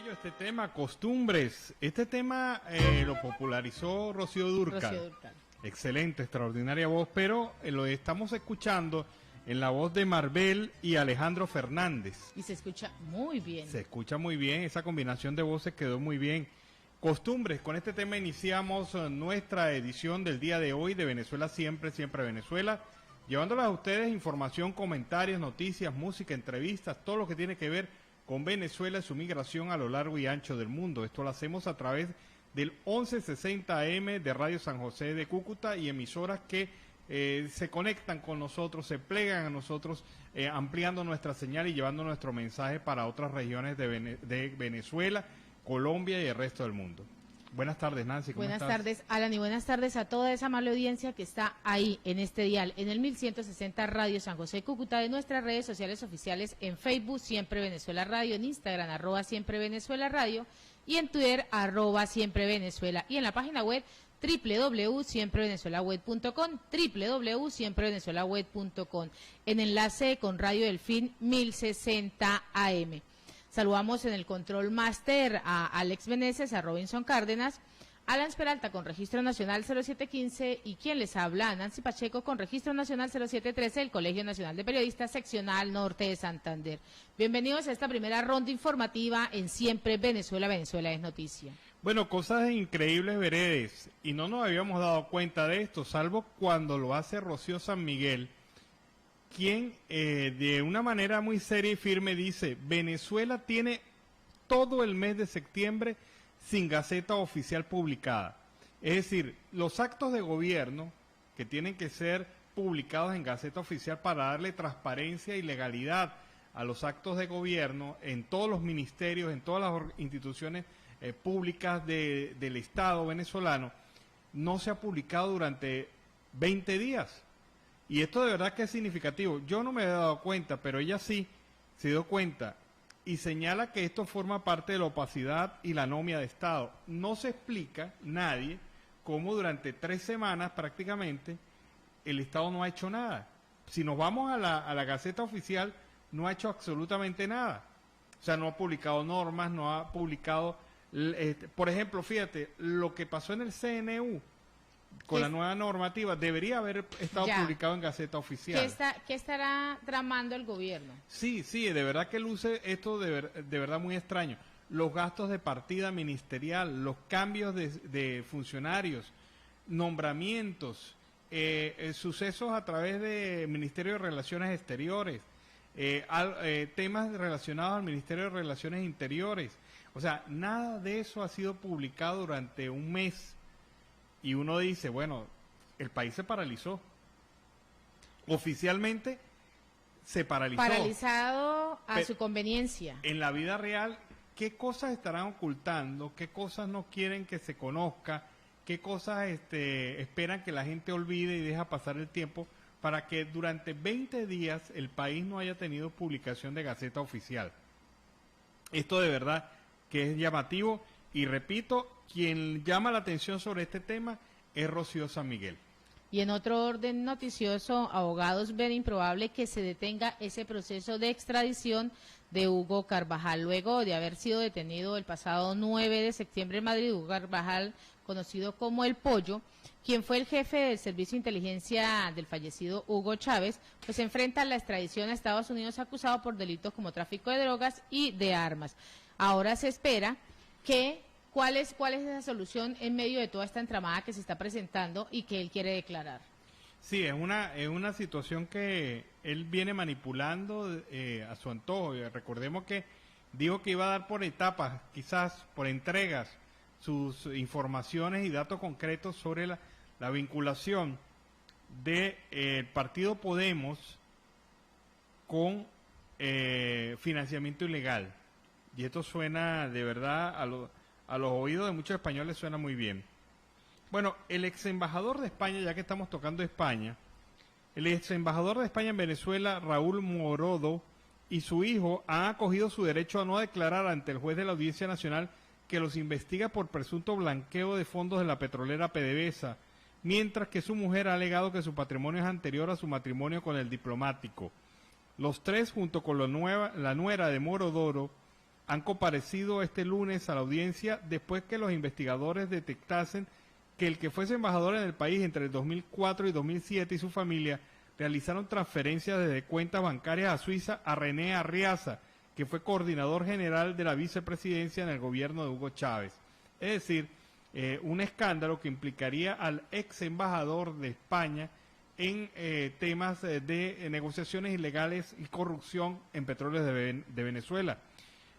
bello este tema, costumbres. Este tema lo popularizó Rocío Dúrcal. Excelente, extraordinaria voz, pero lo estamos escuchando en la voz de Marvel y Alejandro Fernández. Y se escucha muy bien. Se escucha muy bien, esa combinación de voces quedó muy bien. Costumbres, con este tema iniciamos nuestra edición del día de hoy de Venezuela Siempre, Siempre Venezuela, llevándoles a ustedes información, comentarios, noticias, música, entrevistas, todo lo que tiene que ver con Venezuela y su migración a lo largo y ancho del mundo. Esto lo hacemos a través del 1160 AM de Radio San José de Cúcuta y emisoras que se conectan con nosotros, se plegan a nosotros, ampliando nuestra señal y llevando nuestro mensaje para otras regiones de Venezuela, Colombia y el resto del mundo. Buenas tardes, Nancy. ¿Cómo buenas estás? Tardes, Alan, y buenas tardes a toda esa amable audiencia que está ahí en este dial, en el 1160 Radio San José de Cúcuta, de nuestras redes sociales oficiales en Facebook, Siempre Venezuela Radio, en Instagram, @Siempre Venezuela Radio, y en Twitter, @Siempre Venezuela, y en la página web www.siemprevenezuelaweb.com, www.siemprevenezuelaweb.com, en enlace con Radio Delfín 1060 AM. Saludamos en el control máster a Alex Meneses, a Robinson Cárdenas, Alan Peralta con registro nacional 0715 y quien les habla, Nancy Pacheco con registro nacional 0713 del Colegio Nacional de Periodistas seccional norte de Santander. Bienvenidos a esta primera ronda informativa en Siempre Venezuela, Venezuela es noticia. Bueno, cosas increíbles veredes, y no nos habíamos dado cuenta de esto, salvo cuando lo hace Rocío San Miguel, quien de una manera muy seria y firme dice: Venezuela tiene todo el mes de septiembre sin gaceta oficial publicada. Es decir, los actos de gobierno que tienen que ser publicados en gaceta oficial para darle transparencia y legalidad a los actos de gobierno en todos los ministerios, en todas las instituciones públicas del Estado venezolano, no se ha publicado durante 20 días. Y esto de verdad que es significativo. Yo no me había dado cuenta, pero ella sí se dio cuenta y señala que esto forma parte de la opacidad y la anomia de Estado. No se explica nadie cómo durante 3 semanas prácticamente el Estado no ha hecho nada. Si nos vamos a la Gaceta Oficial, no ha hecho absolutamente nada. O sea, no ha publicado normas, no ha publicado... por ejemplo, fíjate, lo que pasó en el CNU con la nueva normativa debería haber estado publicado en Gaceta Oficial. ¿Qué estará tramando el gobierno? Sí, de verdad que luce esto de verdad muy extraño. Los gastos de partida ministerial, los cambios de funcionarios, nombramientos, sucesos a través del Ministerio de Relaciones Exteriores, temas relacionados al Ministerio de Relaciones Interiores. O sea, nada de eso ha sido publicado durante un mes. Y uno dice, bueno, el país se paralizó. Oficialmente se paralizó. Paralizado a su conveniencia. En la vida real, ¿qué cosas estarán ocultando? ¿Qué cosas no quieren que se conozca? ¿Qué cosas esperan que la gente olvide y deja pasar el tiempo para que durante 20 días el país no haya tenido publicación de Gaceta Oficial? Esto de verdad que es llamativo. Y repito, quien llama la atención sobre este tema es Rocío San Miguel. Y en otro orden noticioso, abogados ven improbable que se detenga ese proceso de extradición de Hugo Carvajal. Luego de haber sido detenido el pasado 9 de septiembre en Madrid, Hugo Carvajal, conocido como El Pollo, quien fue el jefe del servicio de inteligencia del fallecido Hugo Chávez, pues se enfrenta a la extradición a Estados Unidos acusado por delitos como tráfico de drogas y de armas. Ahora se espera ¿cuál es esa solución en medio de toda esta entramada que se está presentando y que él quiere declarar? Sí, es una situación que él viene manipulando a su antojo. Recordemos que dijo que iba a dar por etapas, quizás por entregas, sus informaciones y datos concretos sobre la vinculación del partido Podemos con financiamiento ilegal. Y esto suena de verdad a los oídos de muchos españoles suena muy bien. Bueno, el ex embajador de España, ya que estamos tocando España, el ex embajador de España en Venezuela, Raúl Morodo, y su hijo han acogido su derecho a no declarar ante el juez de la Audiencia Nacional que los investiga por presunto blanqueo de fondos de la petrolera PDVSA, mientras que su mujer ha alegado que su patrimonio es anterior a su matrimonio con el diplomático. Los tres, junto con la nuera de Morodoro, han comparecido este lunes a la audiencia después que los investigadores detectasen que el que fuese embajador en el país entre el 2004 y 2007 y su familia realizaron transferencias desde cuentas bancarias a Suiza a René Arriaza, que fue coordinador general de la vicepresidencia en el gobierno de Hugo Chávez. Es decir, un escándalo que implicaría al ex embajador de España en temas de negociaciones ilegales y corrupción en petróleos de Venezuela.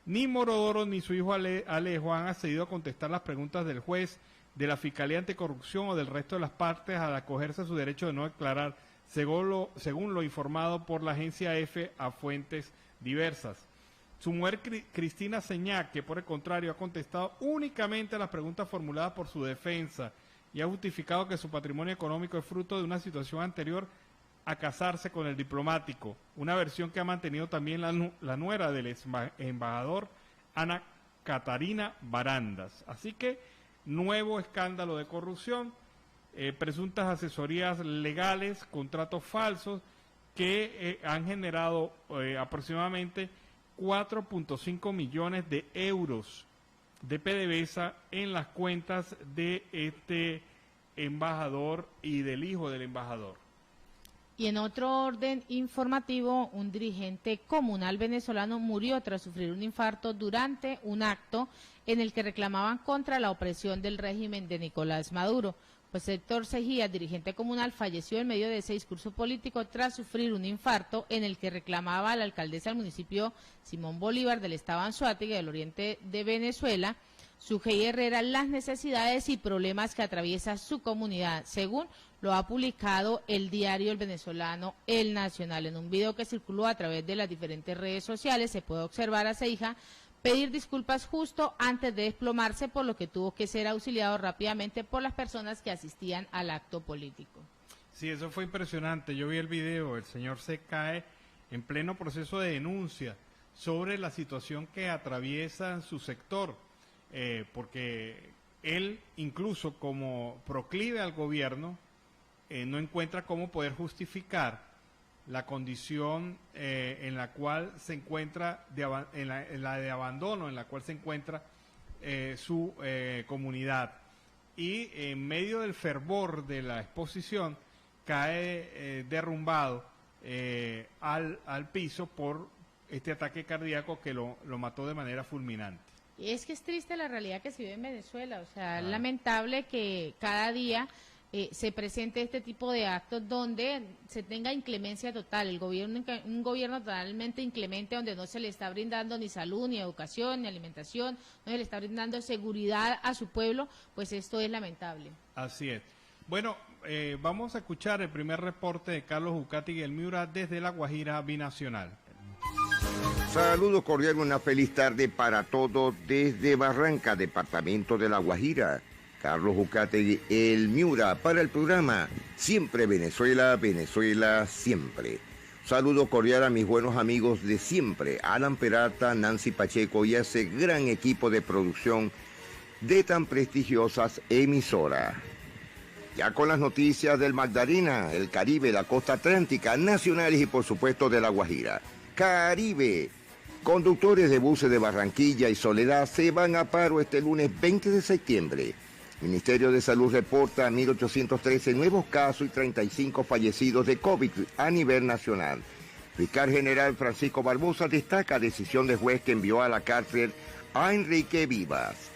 Ni Morodoro ni su hijo Alejo han accedido a contestar las preguntas del juez, de la Fiscalía Anticorrupción o del resto de las partes al acogerse a su derecho de no declarar, según lo informado por la agencia EFE a fuentes diversas. Su mujer Cristina Señac, que por el contrario ha contestado únicamente a las preguntas formuladas por su defensa y ha justificado que su patrimonio económico es fruto de una situación anterior a casarse con el diplomático, una versión que ha mantenido también la nuera del embajador Ana Catarina Barandas. Así que nuevo escándalo de corrupción, presuntas asesorías legales, contratos falsos que han generado aproximadamente 4.5 millones de euros de PDVSA en las cuentas de este embajador y del hijo del embajador. Y en otro orden informativo, un dirigente comunal venezolano murió tras sufrir un infarto durante un acto en el que reclamaban contra la opresión del régimen de Nicolás Maduro. Pues Héctor Cejía, dirigente comunal, falleció en medio de ese discurso político tras sufrir un infarto en el que reclamaba a la alcaldesa del municipio Simón Bolívar del estado Anzoátegui del oriente de Venezuela, Sujei Herrera, las necesidades y problemas que atraviesa su comunidad, según lo ha publicado el diario El Venezolano El Nacional. En un video que circuló a través de las diferentes redes sociales se puede observar a Cejía pedir disculpas justo antes de desplomarse, por lo que tuvo que ser auxiliado rápidamente por las personas que asistían al acto político. Sí, eso fue impresionante. Yo vi el video, el señor se cae en pleno proceso de denuncia sobre la situación que atraviesa su sector, porque él, incluso como proclive al gobierno, no encuentra cómo poder justificar la condición en la cual se encuentra, en la de abandono en la cual se encuentra su comunidad. Y en medio del fervor de la exposición cae derrumbado al piso por este ataque cardíaco que lo mató de manera fulminante. Y es que es triste la realidad que se vive en Venezuela, o sea, es lamentable que cada día se presente este tipo de actos donde se tenga inclemencia total, un gobierno totalmente inclemente, donde no se le está brindando ni salud, ni educación, ni alimentación, no se le está brindando seguridad a su pueblo, pues esto es lamentable. Así es. Bueno, vamos a escuchar el primer reporte de Carlos Ucategui El Miura desde La Guajira Binacional. Saludos cordiales, una feliz tarde para todos desde Barranca, departamento de La Guajira. Carlos Ucategui El Miura para el programa Siempre Venezuela, Venezuela Siempre. Saludo cordial a mis buenos amigos de siempre, Alan Peralta, Nancy Pacheco y a ese gran equipo de producción de tan prestigiosas emisoras. Ya con las noticias del Magdalena, el Caribe, la costa atlántica, nacionales y por supuesto de La Guajira. Caribe. Conductores de buses de Barranquilla y Soledad se van a paro este lunes 20 de septiembre. Ministerio de Salud reporta 1.813 nuevos casos y 35 fallecidos de COVID a nivel nacional. Fiscal General Francisco Barbosa destaca decisión de juez que envió a la cárcel a Enrique Vivas.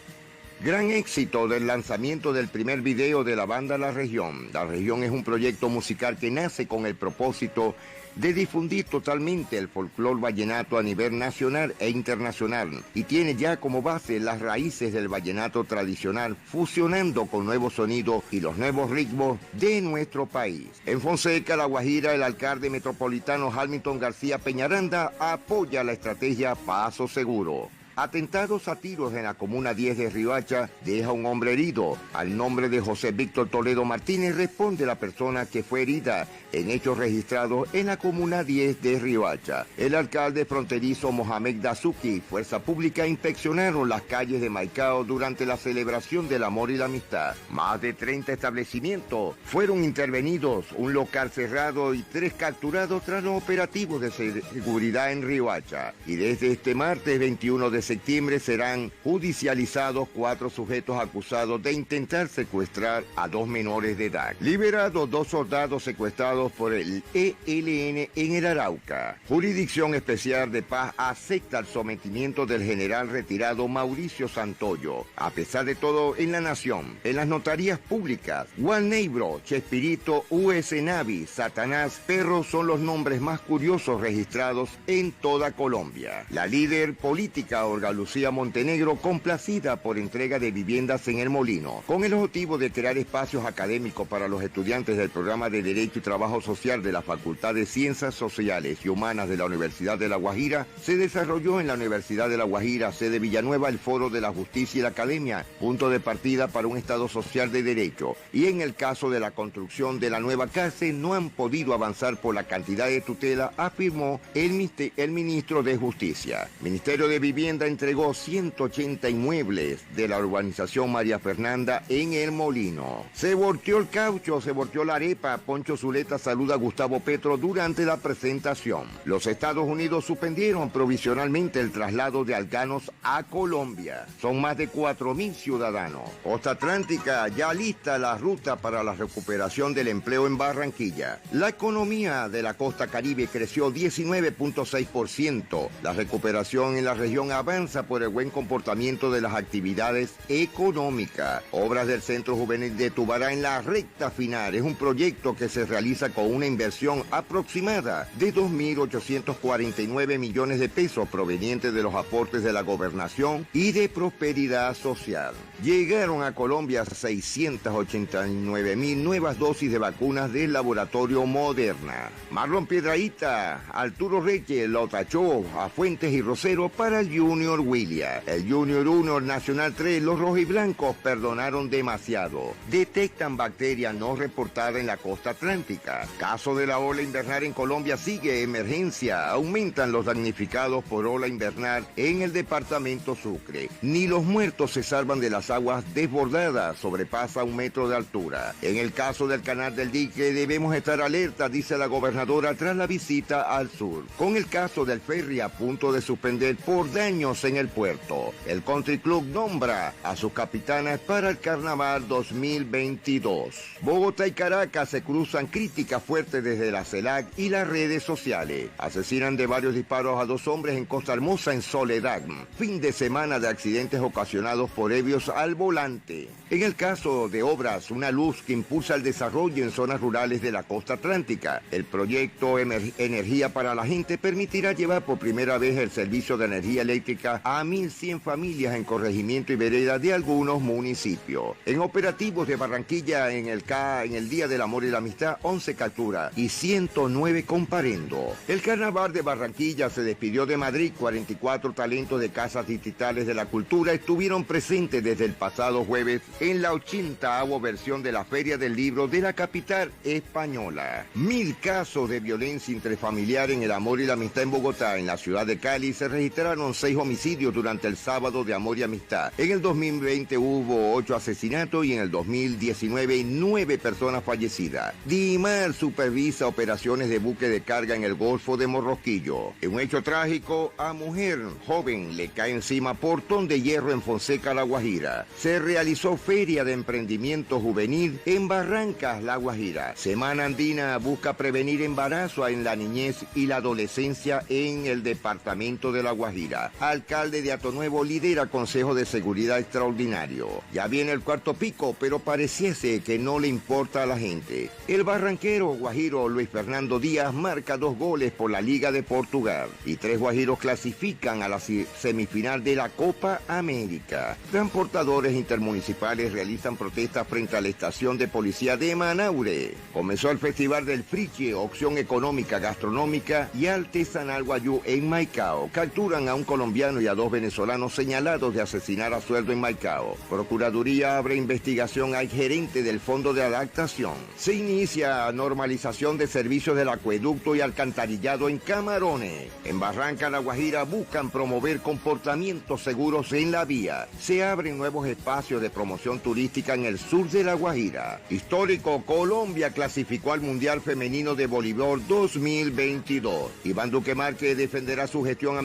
Gran éxito del lanzamiento del primer video de la banda La Región. La Región es un proyecto musical que nace con el propósito de difundir totalmente el folclore vallenato a nivel nacional e internacional y tiene ya como base las raíces del vallenato tradicional, fusionando con nuevos sonidos y los nuevos ritmos de nuestro país. En Fonseca, La Guajira, el alcalde metropolitano Hamilton García Peñaranda apoya la estrategia Paso Seguro. Atentados a tiros en la comuna 10 de Riohacha deja un hombre herido. Al nombre de José Víctor Toledo Martínez responde la persona que fue herida en hechos registrados en la comuna 10 de Riohacha. El alcalde fronterizo Mohamed Dazuki y Fuerza Pública inspeccionaron las calles de Maicao durante la celebración del amor y la amistad. Más de 30 establecimientos fueron intervenidos, un local cerrado y 3 capturados tras los operativos de seguridad en Riohacha. Y desde este martes 21 de septiembre serán judicializados 4 sujetos acusados de intentar secuestrar a 2 menores de edad. Liberados 2 soldados secuestrados por el ELN en el Arauca. Jurisdicción Especial de Paz acepta el sometimiento del general retirado Mauricio Santoyo. A pesar de todo, en la nación, en las notarías públicas, Juan Neibro, Chespirito, US Navi, Satanás, Perro son los nombres más curiosos registrados en toda Colombia. La líder política Olga Lucía Montenegro, complacida por entrega de viviendas en El Molino, con el objetivo de crear espacios académicos para los estudiantes del programa de Derecho y Trabajo Social de la Facultad de Ciencias Sociales y Humanas de la Universidad de La Guajira, se desarrolló en la Universidad de La Guajira, sede Villanueva, el Foro de la Justicia y la Academia, punto de partida para un Estado social de derecho. Y en el caso de la construcción de la nueva cárcel, no han podido avanzar por la cantidad de tutela, afirmó el ministro de Justicia. Ministerio de Vivienda entregó 180 inmuebles de la urbanización María Fernanda en El Molino. Se volteó el caucho, se volteó la arepa. Poncho Zuleta saluda a Gustavo Petro durante la presentación. Los Estados Unidos suspendieron provisionalmente el traslado de afganos a Colombia. Son más de 4.000 ciudadanos. Costa Atlántica ya lista la ruta para la recuperación del empleo en Barranquilla. La economía de la costa Caribe creció 19.6%. La recuperación en la región avanza por el buen comportamiento de las actividades económicas. Obras del Centro Juvenil de Tubará en la recta final. Es un proyecto que se realiza con una inversión aproximada de 2.849 millones de pesos provenientes de los aportes de la gobernación y de prosperidad social. Llegaron a Colombia 689.000 nuevas dosis de vacunas del laboratorio Moderna. Marlon Piedrahita, Arturo Reche lo tachó a Fuentes y Rosero para el Junior Williams. El Junior 1, el Nacional 3, los rojiblancos perdonaron demasiado. Detectan bacteria no reportada en la costa atlántica. Caso de la ola invernal en Colombia sigue emergencia. Aumentan los damnificados por ola invernal en el departamento Sucre. Ni los muertos se salvan de las aguas desbordadas, sobrepasa 1 metro de altura. En el caso del canal del dique debemos estar alerta, dice la gobernadora tras la visita al sur. Con el caso del ferry a punto de suspender por daños en el puerto. El Country Club nombra a sus capitanas para el Carnaval 2022. Bogotá y Caracas se cruzan críticas fuertes desde la CELAC y las redes sociales. Asesinan de varios disparos a 2 hombres en Costa Hermosa, en Soledad. Fin de semana de accidentes ocasionados por ebrios al volante. En el caso de obras, una luz que impulsa el desarrollo en zonas rurales de la costa atlántica. El proyecto Energía para la Gente permitirá llevar por primera vez el servicio de energía eléctrica a 1.100 familias en corregimiento y vereda de algunos municipios. En operativos de Barranquilla, en el Día del Amor y la Amistad, 11 capturas y 109 comparendo. El Carnaval de Barranquilla se despidió de Madrid. 44 talentos de casas distritales de la cultura estuvieron presentes desde el pasado jueves en la 80ª versión de la Feria del Libro de la capital española. 1.000 casos de violencia intrafamiliar en el amor y la amistad en Bogotá. En la ciudad de Cali se registraron 6 homicidios durante el sábado de amor y amistad. En el 2020 hubo 8 asesinatos y en el 2019 9 personas fallecidas. DIMAR supervisa operaciones de buque de carga en el Golfo de Morrosquillo. En un hecho trágico, a mujer joven le cae encima portón de hierro en Fonseca, La Guajira. Se realizó Feria de Emprendimiento Juvenil en Barrancas, La Guajira. Semana Andina busca prevenir embarazo en la niñez y la adolescencia en el departamento de La Guajira. Alcalde de Atonuevo lidera Consejo de Seguridad Extraordinario. Ya viene el cuarto pico, pero pareciese que no le importa a la gente. El barranquero guajiro Luis Fernando Díaz marca 2 goles por la Liga de Portugal y 3 guajiros clasifican a la semifinal de la Copa América. Transportadores intermunicipales realizan protestas frente a la estación de policía de Manaure. Comenzó el Festival del Friche, opción económica, gastronómica y artesanal guayú en Maicao. Capturan a un colombiano y a 2 venezolanos señalados de asesinar a sueldo en Maicao. Procuraduría abre investigación al gerente del Fondo de Adaptación. Se inicia normalización de servicios del acueducto y alcantarillado en Camarones. En Barranca, La Guajira buscan promover comportamientos seguros en la vía. Se abren nuevos espacios de promoción turística en el sur de La Guajira. Histórico, Colombia clasificó al Mundial Femenino de Voleibol 2022. Iván Duque Márquez defenderá su gestión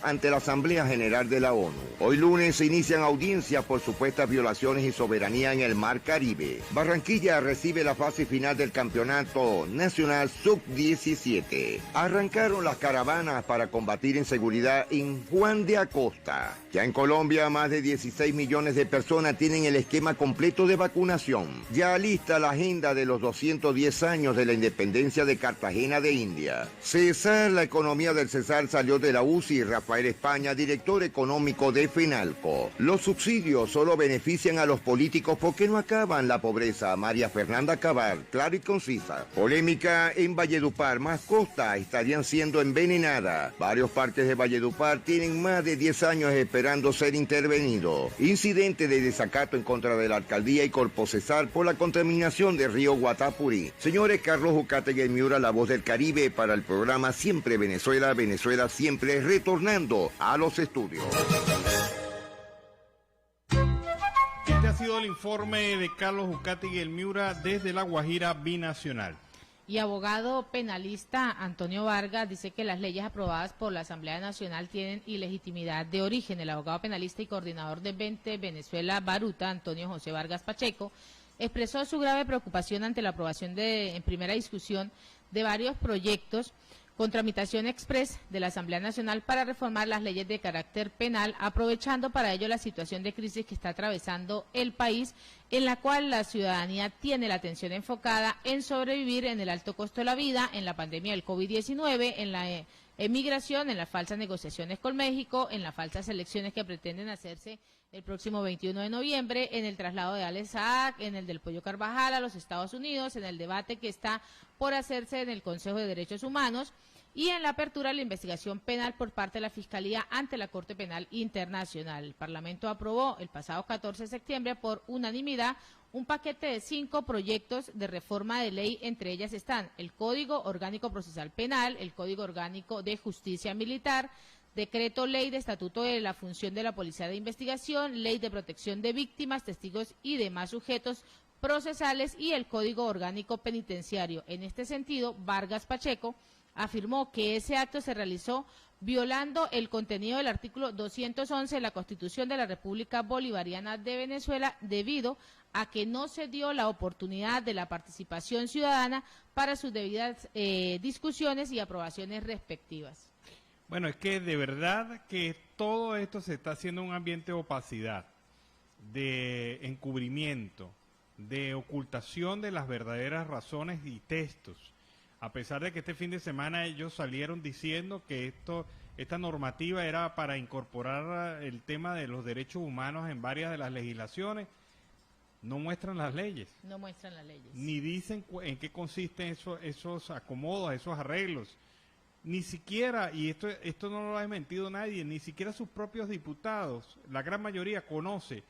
ante la Asamblea General de la ONU. Hoy lunes se inician audiencias por supuestas violaciones y soberanía en el Mar Caribe. Barranquilla recibe la fase final del Campeonato Nacional Sub-17. Arrancaron las caravanas para combatir inseguridad en Juan de Acosta. Ya en Colombia, más de 16 millones de personas tienen el esquema completo de vacunación. Ya lista la agenda de los 210 años de la independencia de Cartagena de India. Cesar, la economía del Cesar salió de la UCI. Rafael España, director económico de FENALCO. Los subsidios solo benefician a los políticos porque no acaban la pobreza. María Fernanda Cabal, clara y concisa. Polémica en Valledupar. Mascotas estarían siendo envenenadas. Varios parques de Valledupar tienen más de 10 años esperando ser intervenidos. Incidente de desacato en contra de la alcaldía y Corpocesar por la contaminación del río Guatapurí. Señores, Carlos Ucategui y Miura, la voz del Caribe, para el programa Siempre Venezuela, Venezuela Siempre, retornando a los estudios. Este ha sido el informe de Carlos Ucategui y el Miura desde La Guajira Binacional. Y abogado penalista Antonio Vargas dice que las leyes aprobadas por la Asamblea Nacional tienen ilegitimidad de origen. El abogado penalista y coordinador de 20 Venezuela Baruta, Antonio José Vargas Pacheco, expresó su grave preocupación ante la aprobación en primera discusión de varios proyectos con tramitación express de la Asamblea Nacional para reformar las leyes de carácter penal, aprovechando para ello la situación de crisis que está atravesando el país, en la cual la ciudadanía tiene la atención enfocada en sobrevivir en el alto costo de la vida, en la pandemia del COVID-19, en la emigración, en las falsas negociaciones con México, en las falsas elecciones que pretenden hacerse el próximo 21 de noviembre, en el traslado de Alex Saab, en el del Pollo Carvajal a los Estados Unidos, en el debate que está por hacerse en el Consejo de Derechos Humanos y en la apertura de la investigación penal por parte de la Fiscalía ante la Corte Penal Internacional. El Parlamento aprobó el pasado 14 de septiembre por unanimidad un paquete de 5 proyectos de reforma de ley. Entre ellas están el Código Orgánico Procesal Penal, el Código Orgánico de Justicia Militar, Decreto Ley de Estatuto de la Función de la Policía de Investigación, Ley de Protección de Víctimas, Testigos y demás sujetos procesales y el Código Orgánico Penitenciario. En este sentido, Vargas Pacheco afirmó que ese acto se realizó violando el contenido del artículo 211 de la Constitución de la República Bolivariana de Venezuela, debido a que no se dio la oportunidad de la participación ciudadana para sus debidas discusiones y aprobaciones respectivas. Bueno, es que de verdad que todo esto se está haciendo en un ambiente de opacidad, de encubrimiento, de ocultación de las verdaderas razones y textos. A pesar de que este fin de semana ellos salieron diciendo que esta normativa era para incorporar el tema de los derechos humanos en varias de las legislaciones, no muestran las leyes. No muestran las leyes. Ni dicen en qué consisten esos acomodos, esos arreglos. Ni siquiera, y esto no lo ha desmentido nadie, ni siquiera sus propios diputados, la gran mayoría conoce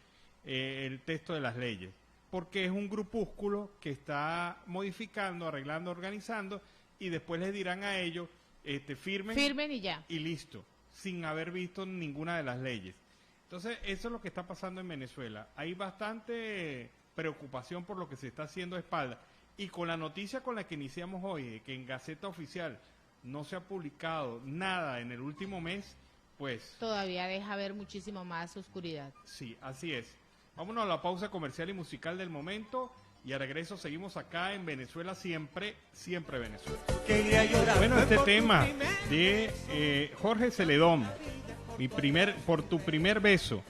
el texto de las leyes, porque es un grupúsculo que está modificando, arreglando, organizando, y después les dirán a ellos, firmen y ya. Y listo, sin haber visto ninguna de las leyes. Entonces, eso es lo que está pasando en Venezuela. Hay bastante preocupación por lo que se está haciendo a espaldas. Y con la noticia con la que iniciamos hoy, que en Gaceta Oficial no se ha publicado nada en el último mes, pues todavía deja ver muchísimo más oscuridad. Sí, así es. Vámonos a la pausa comercial y musical del momento y a regreso seguimos acá en Venezuela Siempre, Siempre Venezuela. Bueno, este tema de Jorge Celedón, por tu primer beso,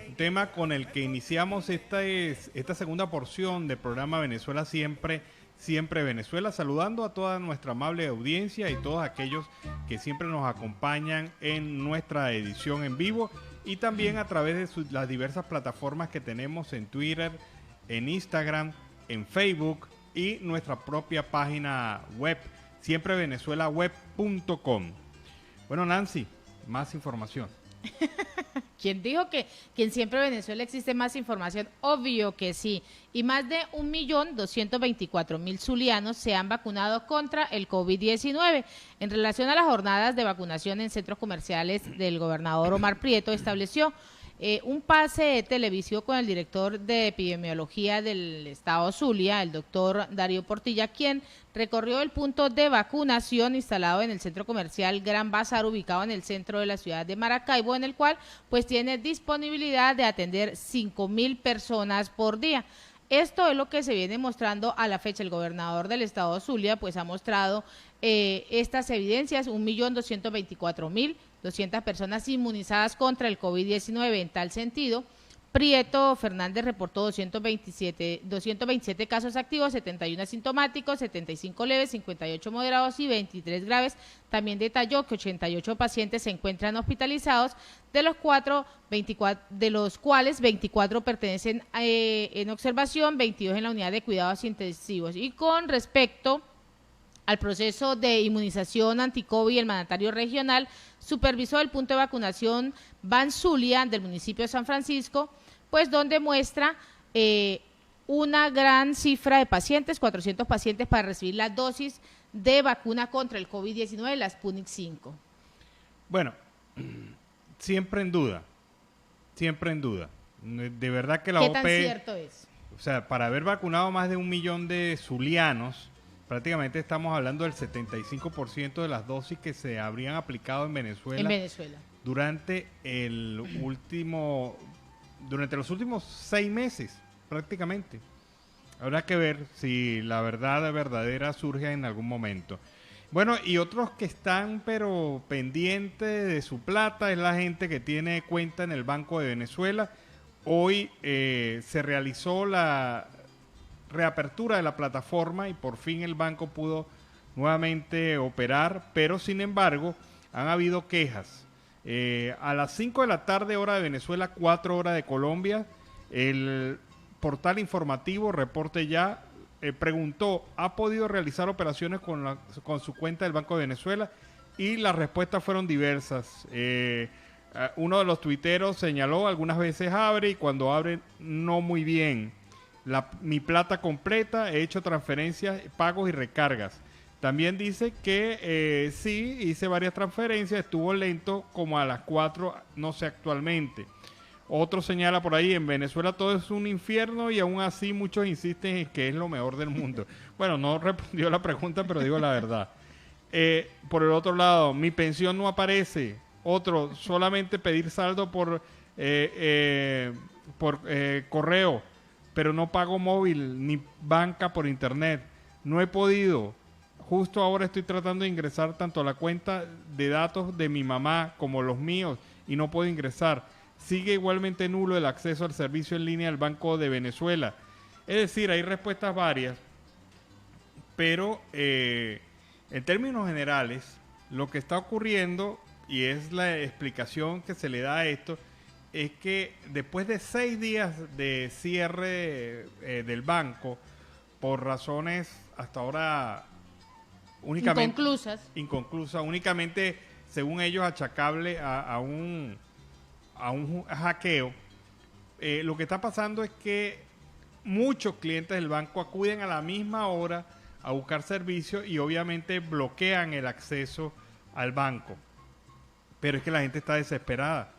un tema con el que iniciamos esta segunda porción del programa Venezuela Siempre, Siempre Venezuela, saludando a toda nuestra amable audiencia y todos aquellos que siempre nos acompañan en nuestra edición en vivo y también a través de las diversas plataformas que tenemos en Twitter, en Instagram, en Facebook y nuestra propia página web, siemprevenezuelaweb.com. Bueno, Nancy, más información. ¿Quién dijo que en Siempre Venezuela existe más información? Obvio que sí. Y más de 1.224.000 zulianos se han vacunado contra el COVID-19. En relación a las jornadas de vacunación en centros comerciales del gobernador Omar Prieto, estableció un pase televisivo con el director de epidemiología del estado Zulia, el doctor Darío Portilla, quien recorrió el punto de vacunación instalado en el centro comercial Gran Bazar, ubicado en el centro de la ciudad de Maracaibo, en el cual pues tiene disponibilidad de atender 5.000 personas por día. Esto es lo que se viene mostrando a la fecha. El gobernador del estado Zulia pues ha mostrado estas evidencias, 1.224.200 personas inmunizadas contra el COVID-19. En tal sentido, Prieto Fernández reportó 227 casos activos, 71 asintomáticos, 75 leves, 58 moderados y 23 graves. También detalló que 88 pacientes se encuentran hospitalizados, de los cuales 24 pertenecen en observación, 22 en la unidad de cuidados intensivos. Y con respecto al proceso de inmunización anti-COVID, el mandatario regional supervisó el punto de vacunación Ban Zulia del municipio de San Francisco, pues donde muestra una gran cifra de pacientes, 400 pacientes para recibir la dosis de vacuna contra el COVID-19, la Sputnik 5. Bueno, siempre en duda. De verdad que la ¿Qué OP, tan cierto es? o sea, para haber vacunado más de 1 millón de zulianos, prácticamente estamos hablando del 75% de las dosis que se habrían aplicado en Venezuela. Durante los últimos 6 meses, prácticamente. Habrá que ver si la verdad verdadera surge en algún momento. Bueno, y otros que están pero pendientes de su plata es la gente que tiene cuenta en el Banco de Venezuela. Hoy se realizó la reapertura de la plataforma y por fin el banco pudo nuevamente operar, pero sin embargo han habido quejas. A las 5 de la tarde, hora de Venezuela, 4 horas de Colombia, el portal informativo Reporte Ya preguntó, ¿ha podido realizar operaciones con su cuenta del Banco de Venezuela? Y las respuestas fueron diversas. Uno de los tuiteros señaló, algunas veces abre y cuando abre no muy bien. Mi plata completa, he hecho transferencias, pagos y recargas. También dice que sí, hice varias transferencias, estuvo lento como a las 4, no sé actualmente. Otro señala por ahí, en Venezuela todo es un infierno y aún así muchos insisten en que es lo mejor del mundo. Bueno, no respondió la pregunta, pero digo la verdad. Por el otro lado, mi pensión no aparece. Otro, solamente pedir saldo por correo, pero no pago móvil ni banca por internet. No he podido. Justo ahora estoy tratando de ingresar tanto a la cuenta de datos de mi mamá como los míos y no puedo ingresar. Sigue igualmente nulo el acceso al servicio en línea del Banco de Venezuela. Es decir, hay respuestas varias, pero en términos generales, lo que está ocurriendo, y es la explicación que se le da a esto, es que después de 6 días de cierre del banco, por razones hasta ahora únicamente inconclusas, únicamente según ellos achacable a un hackeo, lo que está pasando es que muchos clientes del banco acuden a la misma hora a buscar servicios y obviamente bloquean el acceso al banco. Pero es que la gente está desesperada.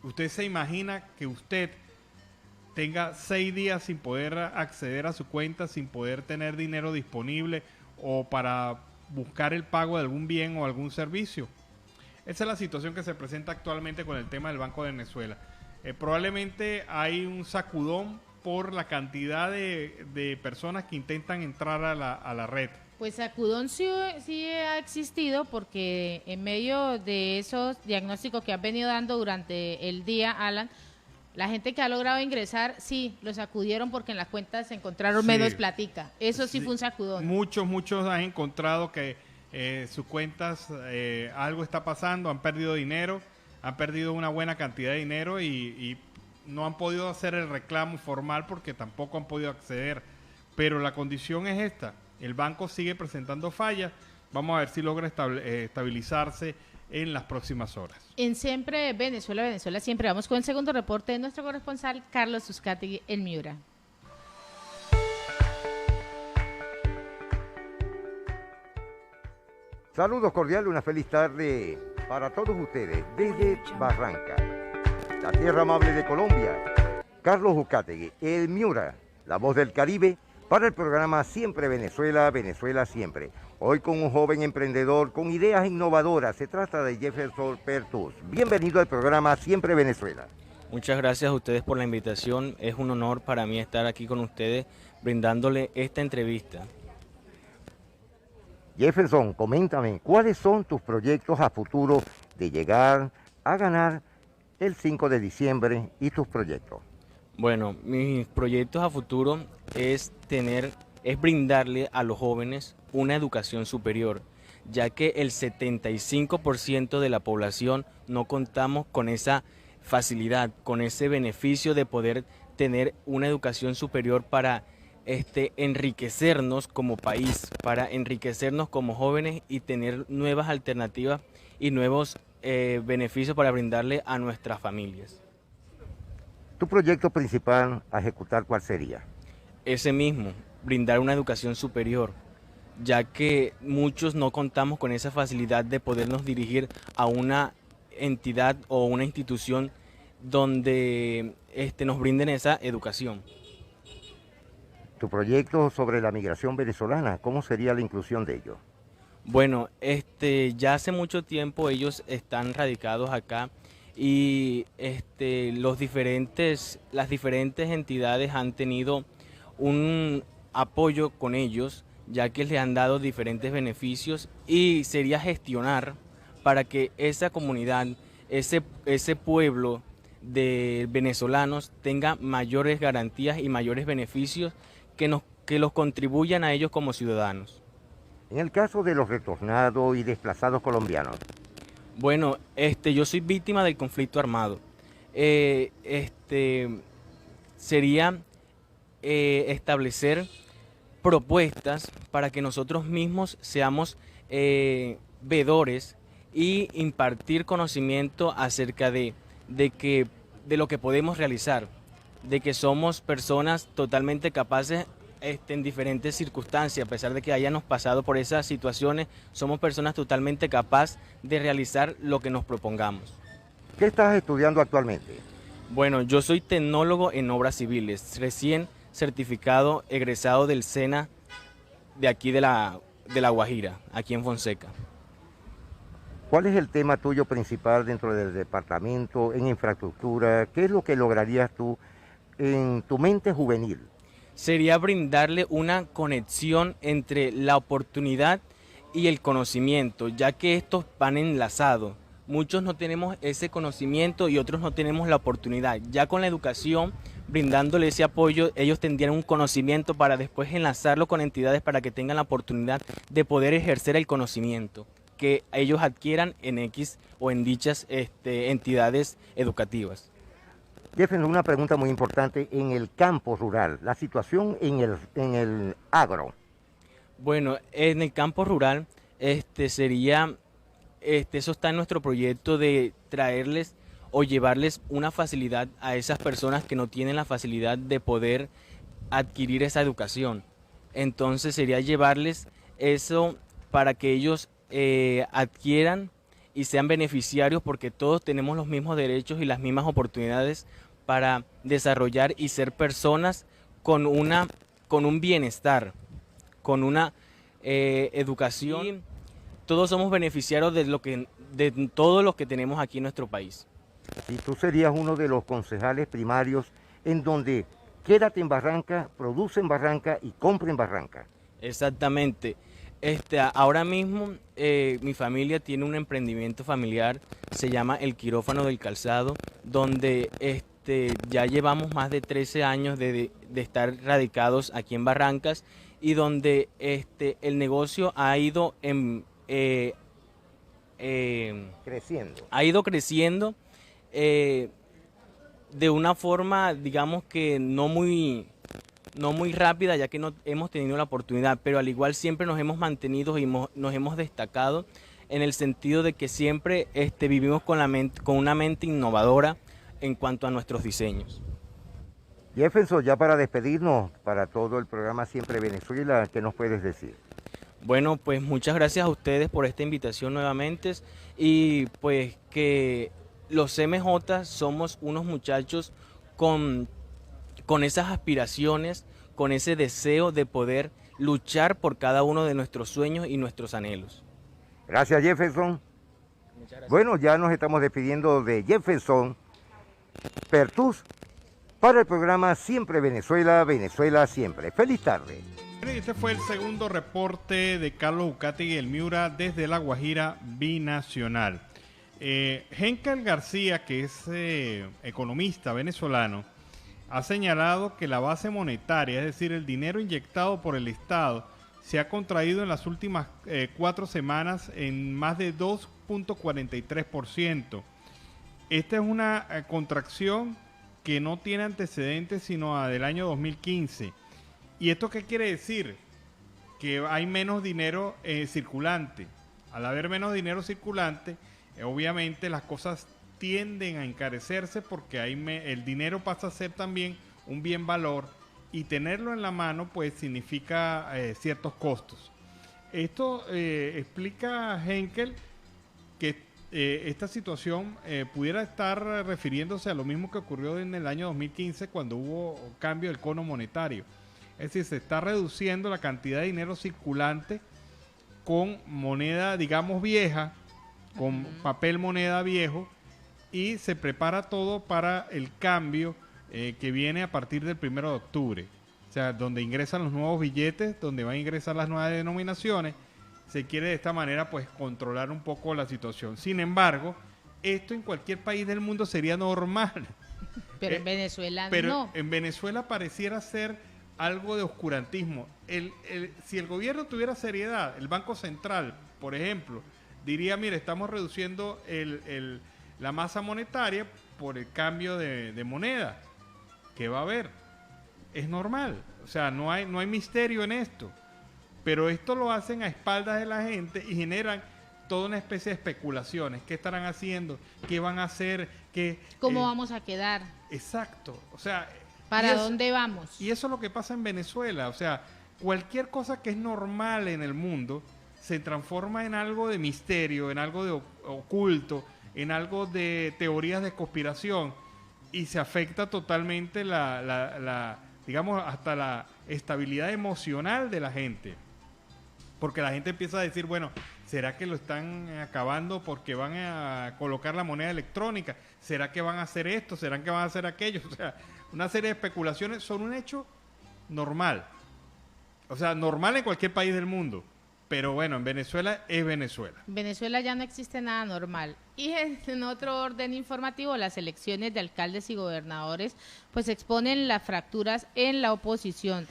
Usted se imagina que usted tenga 6 días sin poder acceder a su cuenta, sin poder tener dinero disponible o para buscar el pago de algún bien o algún servicio. Esa es la situación que se presenta actualmente con el tema del Banco de Venezuela. Probablemente hay un sacudón por la cantidad de personas que intentan entrar a la red. Pues sacudón sí ha existido, porque en medio de esos diagnósticos que han venido dando durante el día, Alan, la gente que ha logrado ingresar, sí, los sacudieron porque en las cuentas se encontraron menos platica. Eso sí fue un sacudón. Muchos han encontrado que sus cuentas, algo está pasando, han perdido dinero, han perdido una buena cantidad de dinero y no han podido hacer el reclamo formal porque tampoco han podido acceder. Pero la condición es esta. El banco sigue presentando fallas. Vamos a ver si logra estabilizarse en las próximas horas. En Siempre Venezuela Siempre vamos con el segundo reporte de nuestro corresponsal Carlos Uzcategui en Miura. Saludos cordiales, una feliz tarde para todos ustedes desde Barranca. la tierra amable de Colombia. Carlos Uzcategui, el Miura, la voz del Caribe, para el programa Siempre Venezuela, Venezuela Siempre. Hoy con un joven emprendedor con ideas innovadoras. Se trata de Jefferson Pertus. Bienvenido al programa Siempre Venezuela. Muchas gracias a ustedes por la invitación. Es un honor para mí estar aquí con ustedes brindándole esta entrevista. Jefferson, coméntame, ¿cuáles son tus proyectos a futuro de llegar a ganar el 5 de diciembre y tus proyectos? Bueno, mis proyectos a futuro es brindarle a los jóvenes una educación superior, ya que el 75% de la población no contamos con esa facilidad, con ese beneficio de poder tener una educación superior para enriquecernos como país, para enriquecernos como jóvenes y tener nuevas alternativas y nuevos beneficios para brindarle a nuestras familias. ¿Tu proyecto principal a ejecutar cuál sería? Ese mismo, brindar una educación superior, ya que muchos no contamos con esa facilidad de podernos dirigir a una entidad o una institución donde nos brinden esa educación. Tu proyecto sobre la migración venezolana, ¿cómo sería la inclusión de ellos? Bueno, ya hace mucho tiempo ellos están radicados acá y las diferentes entidades han tenido un apoyo con ellos, ya que les han dado diferentes beneficios y sería gestionar para que esa comunidad, ese pueblo de venezolanos tenga mayores garantías y mayores beneficios que los contribuyan a ellos como ciudadanos. En el caso de los retornados y desplazados colombianos. Bueno, yo soy víctima del conflicto armado. Sería establecer propuestas para que nosotros mismos seamos vedores y impartir conocimiento acerca de lo que podemos realizar, de que somos personas totalmente capaces en diferentes circunstancias, a pesar de que hayamos pasado por esas situaciones, somos personas totalmente capaces de realizar lo que nos propongamos. ¿Qué estás estudiando actualmente? Bueno, yo soy tecnólogo en obras civiles, recién certificado egresado del SENA de aquí de la Guajira, aquí en Fonseca. ¿Cuál es el tema tuyo principal dentro del departamento en infraestructura? ¿Qué es lo que lograrías tú en tu mente juvenil? Sería brindarle una conexión entre la oportunidad y el conocimiento, ya que estos van enlazados. Muchos no tenemos ese conocimiento y otros no tenemos la oportunidad. Ya con la educación, brindándole ese apoyo, ellos tendrían un conocimiento para después enlazarlo con entidades para que tengan la oportunidad de poder ejercer el conocimiento que ellos adquieran en X o en dichas entidades educativas. Jefferson, una pregunta muy importante en el campo rural, la situación en el agro. Bueno, en el campo rural sería, eso está en nuestro proyecto de traerles o llevarles una facilidad a esas personas que no tienen la facilidad de poder adquirir esa educación. Entonces sería llevarles eso para que ellos adquieran y sean beneficiarios, porque todos tenemos los mismos derechos y las mismas oportunidades para desarrollar y ser personas con un bienestar, con una educación. Y todos somos beneficiarios de todo lo que tenemos aquí en nuestro país. Y tú serías uno de los concejales primarios en donde quédate en Barranca, produce en Barranca y compra en Barranca. Exactamente. Ahora mismo mi familia tiene un emprendimiento familiar, se llama El Quirófano del Calzado, donde ya llevamos más de 13 años de estar radicados aquí en Barrancas y donde el negocio ha ido creciendo. Ha ido creciendo de una forma, digamos que no muy rápida, ya que no hemos tenido la oportunidad, pero al igual siempre nos hemos mantenido y nos hemos destacado en el sentido de que siempre vivimos con una mente innovadora en cuanto a nuestros diseños. Jefferson, ya para despedirnos, para todo el programa Siempre Venezuela, ¿qué nos puedes decir? Bueno, pues muchas gracias a ustedes por esta invitación nuevamente y pues que los CMJ somos unos muchachos con, con esas aspiraciones, con ese deseo de poder luchar por cada uno de nuestros sueños y nuestros anhelos. Gracias, Jefferson. Muchas gracias. Bueno, ya nos estamos despidiendo de Jefferson Pertus para el programa Siempre Venezuela, Venezuela Siempre. Feliz tarde. Este fue el segundo reporte de Carlos Ucategui el Miura desde La Guajira Binacional. Henkel García, que es economista venezolano, ha señalado que la base monetaria, es decir, el dinero inyectado por el Estado, se ha contraído en las últimas 4 semanas en más de 2.43%. Esta es una contracción que no tiene antecedentes sino del año 2015. ¿Y esto qué quiere decir? Que hay menos dinero circulante. Al haber menos dinero circulante, obviamente las cosas tienden a encarecerse porque el dinero pasa a ser también un bien valor y tenerlo en la mano pues significa ciertos costos. Esto explica Henkel que esta situación pudiera estar refiriéndose a lo mismo que ocurrió en el año 2015 cuando hubo cambio del cono monetario. Es decir, se está reduciendo la cantidad de dinero circulante con moneda, digamos, vieja, con papel moneda viejo, y se prepara todo para el cambio que viene a partir del 1 de octubre. O sea, donde ingresan los nuevos billetes, donde van a ingresar las nuevas denominaciones. Se quiere de esta manera pues controlar un poco la situación. Sin embargo, esto en cualquier país del mundo sería normal. Pero en Venezuela pero no. En Venezuela pareciera ser algo de oscurantismo. Si el gobierno tuviera seriedad, el Banco Central, por ejemplo, diría, mire, estamos reduciendo la masa monetaria por el cambio de moneda que va a haber. Es normal, o sea, no hay misterio en esto. Pero esto lo hacen a espaldas de la gente y generan toda una especie de especulaciones. ¿Qué estarán haciendo? ¿Qué van a hacer? ¿Cómo vamos a quedar? Exacto, o sea... ¿Para dónde vamos? Y eso es lo que pasa en Venezuela. O sea, cualquier cosa que es normal en el mundo se transforma en algo de misterio, en algo de oculto, en algo de teorías de conspiración y se afecta totalmente digamos, hasta la estabilidad emocional de la gente. Porque la gente empieza a decir, bueno, ¿será que lo están acabando porque van a colocar la moneda electrónica? ¿Será que van a hacer esto? ¿Será que van a hacer aquello? O sea, una serie de especulaciones son un hecho normal. O sea, normal en cualquier país del mundo. Pero bueno, en Venezuela es Venezuela. En Venezuela ya no existe nada normal. Y en otro orden informativo, las elecciones de alcaldes y gobernadores pues exponen las fracturas en la oposición.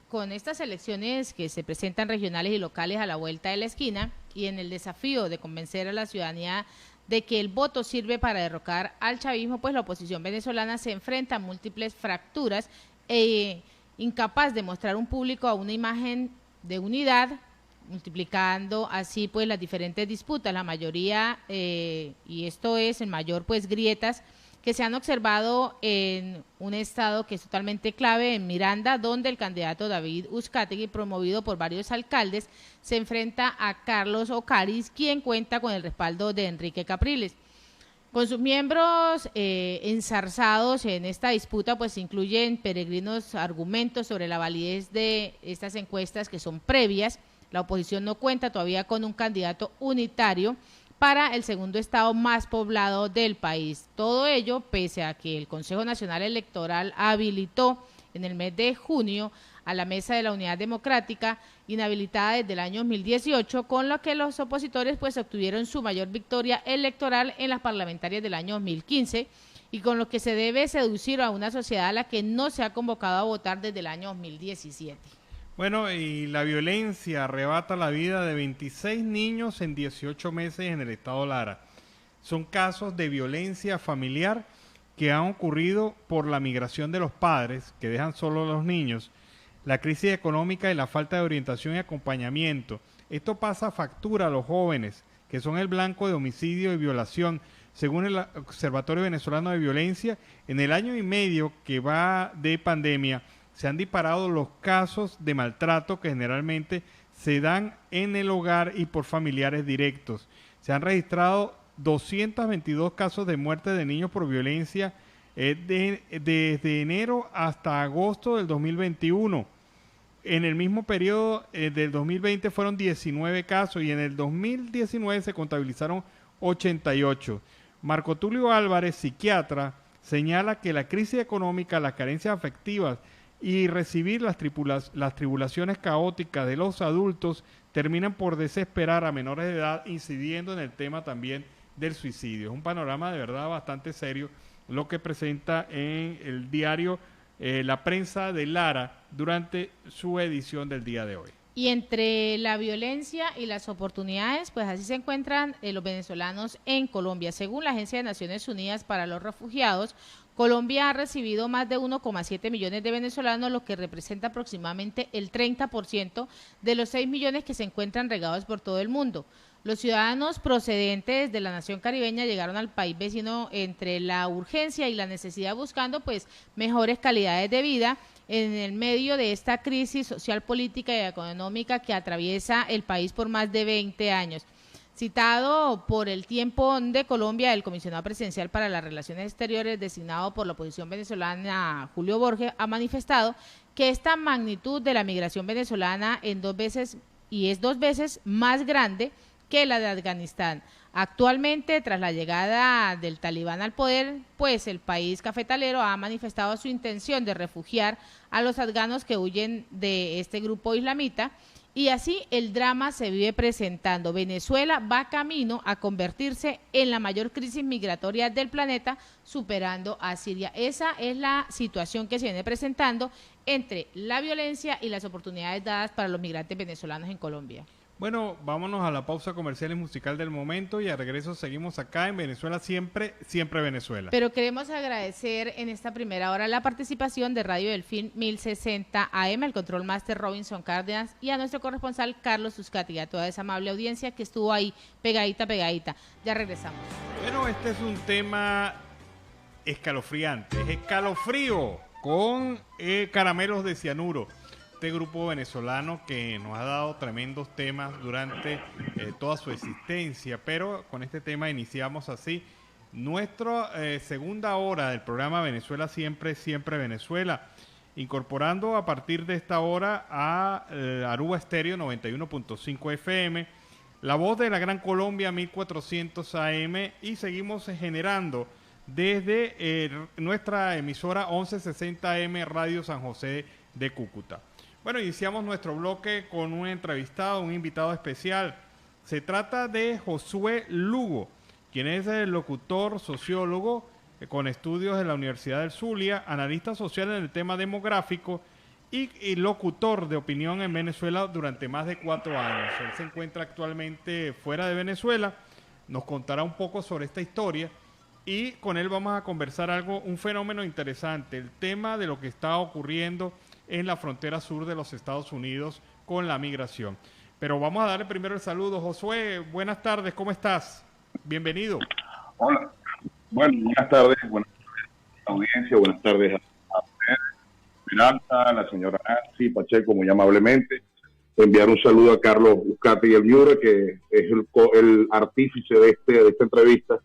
Con estas elecciones que se presentan regionales y locales a la vuelta de la esquina y en el desafío de convencer a la ciudadanía de que el voto sirve para derrocar al chavismo, pues la oposición venezolana se enfrenta a múltiples fracturas e incapaz de mostrar un público a una imagen de unidad, multiplicando así pues las diferentes disputas, la mayoría, y esto es en mayor pues grietas que se han observado en un estado que es totalmente clave, en Miranda, donde el candidato David Uzcategui, promovido por varios alcaldes, se enfrenta a Carlos Ocariz, quien cuenta con el respaldo de Enrique Capriles. Con sus miembros enzarzados en esta disputa, pues incluyen peregrinos argumentos sobre la validez de estas encuestas que son previas. La oposición no cuenta todavía con un candidato unitario para el segundo estado más poblado del país. Todo ello pese a que el Consejo Nacional Electoral habilitó en el mes de junio a la Mesa de la Unidad Democrática, inhabilitada desde el año 2018, con lo que los opositores pues obtuvieron su mayor victoria electoral en las parlamentarias del año 2015 y con lo que se debe seducir a una sociedad a la que no se ha convocado a votar desde el año 2017. Bueno, y la violencia arrebata la vida de 26 niños en 18 meses en el estado Lara. Son casos de violencia familiar que han ocurrido por la migración de los padres, que dejan solo a los niños, la crisis económica y la falta de orientación y acompañamiento. Esto pasa factura a los jóvenes, que son el blanco de homicidio y violación. Según el Observatorio Venezolano de Violencia, en el año y medio que va de pandemia, se han disparado los casos de maltrato que generalmente se dan en el hogar y por familiares directos. Se han registrado 222 casos de muerte de niños por violencia desde enero hasta agosto del 2021. En el mismo periodo del 2020 fueron 19 casos y en el 2019 se contabilizaron 88. Marco Tulio Álvarez, psiquiatra, señala que la crisis económica, las carencias afectivas y recibir las tribulaciones caóticas de los adultos terminan por desesperar a menores de edad, incidiendo en el tema también del suicidio. Es un panorama de verdad bastante serio lo que presenta en el diario La Prensa de Lara durante su edición del día de hoy. Y entre la violencia y las oportunidades, pues así se encuentran los venezolanos en Colombia. Según la Agencia de Naciones Unidas para los Refugiados, Colombia ha recibido más de 1,7 millones de venezolanos, lo que representa aproximadamente el 30% de los 6 millones que se encuentran regados por todo el mundo. Los ciudadanos procedentes de la nación caribeña llegaron al país vecino entre la urgencia y la necesidad, buscando pues mejores calidades de vida en el medio de esta crisis social, política y económica que atraviesa el país por más de 20 años. Citado por El Tiempo de Colombia, el comisionado presidencial para las Relaciones Exteriores, designado por la oposición venezolana, Julio Borges, ha manifestado que esta magnitud de la migración venezolana es dos veces más grande que la de Afganistán. Actualmente, tras la llegada del talibán al poder, pues el país cafetalero ha manifestado su intención de refugiar a los afganos que huyen de este grupo islamita, y así el drama se vive presentando. Venezuela va camino a convertirse en la mayor crisis migratoria del planeta, superando a Siria. Esa es la situación que se viene presentando entre la violencia y las oportunidades dadas para los migrantes venezolanos en Colombia. Bueno, vámonos a la pausa comercial y musical del momento y a regreso seguimos acá en Venezuela Siempre, Siempre Venezuela. Pero queremos agradecer en esta primera hora la participación de Radio Delfín 1060 AM, el control máster Robinson Cárdenas y a nuestro corresponsal Carlos Suscati, y a toda esa amable audiencia que estuvo ahí pegadita. Ya regresamos. Bueno, este es un tema escalofriante, es escalofrío con caramelos de cianuro. Este grupo venezolano que nos ha dado tremendos temas durante toda su existencia, pero con este tema iniciamos así nuestra segunda hora del programa Venezuela Siempre, Siempre Venezuela, incorporando a partir de esta hora a Aruba Estéreo 91.5 FM, La Voz de la Gran Colombia 1400 AM y seguimos generando desde nuestra emisora 1160 AM Radio San José de Cúcuta. Bueno, iniciamos nuestro bloque con un entrevistado, un invitado especial. Se trata de Josué Lugo, quien es el locutor, sociólogo, con estudios en la Universidad del Zulia, analista social en el tema demográfico y locutor de opinión en Venezuela durante más de 4 años. Él se encuentra actualmente fuera de Venezuela, nos contará un poco sobre esta historia y con él vamos a conversar un fenómeno interesante, el tema de lo que está ocurriendo en la frontera sur de los Estados Unidos con la migración. Pero vamos a darle primero el saludo. Josué, buenas tardes, ¿cómo estás? Bienvenido. Hola, bueno, buenas tardes a la audiencia, buenas tardes a ustedes, Esperanza, a la señora Nancy Pacheco, muy amablemente. Enviar un saludo a Carlos Buscati y el Miura, que es el artífice de esta entrevista,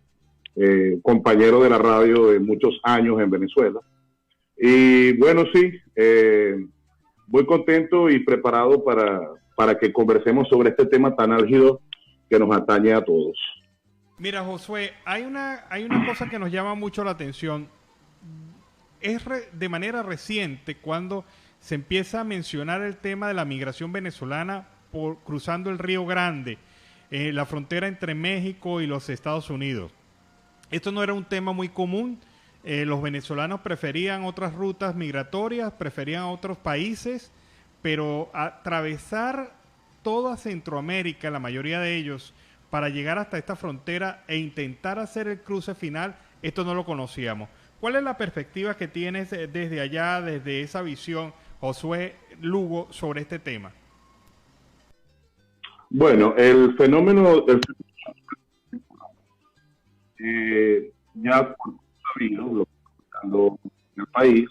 compañero de la radio de muchos años en Venezuela. Y bueno, sí, muy contento y preparado para que conversemos sobre este tema tan álgido que nos atañe a todos. Mira, Josué, hay una cosa que nos llama mucho la atención. Es de manera reciente cuando se empieza a mencionar el tema de la migración venezolana cruzando el Río Grande, la frontera entre México y los Estados Unidos. Esto no era un tema muy común. Los venezolanos preferían otras rutas migratorias, preferían otros países, pero atravesar toda Centroamérica, la mayoría de ellos, para llegar hasta esta frontera e intentar hacer el cruce final, esto no lo conocíamos. ¿Cuál es la perspectiva que tienes desde allá, desde esa visión, Josué Lugo, sobre este tema? Bueno, el fenómeno ya sabido, lo que está pasando en el país,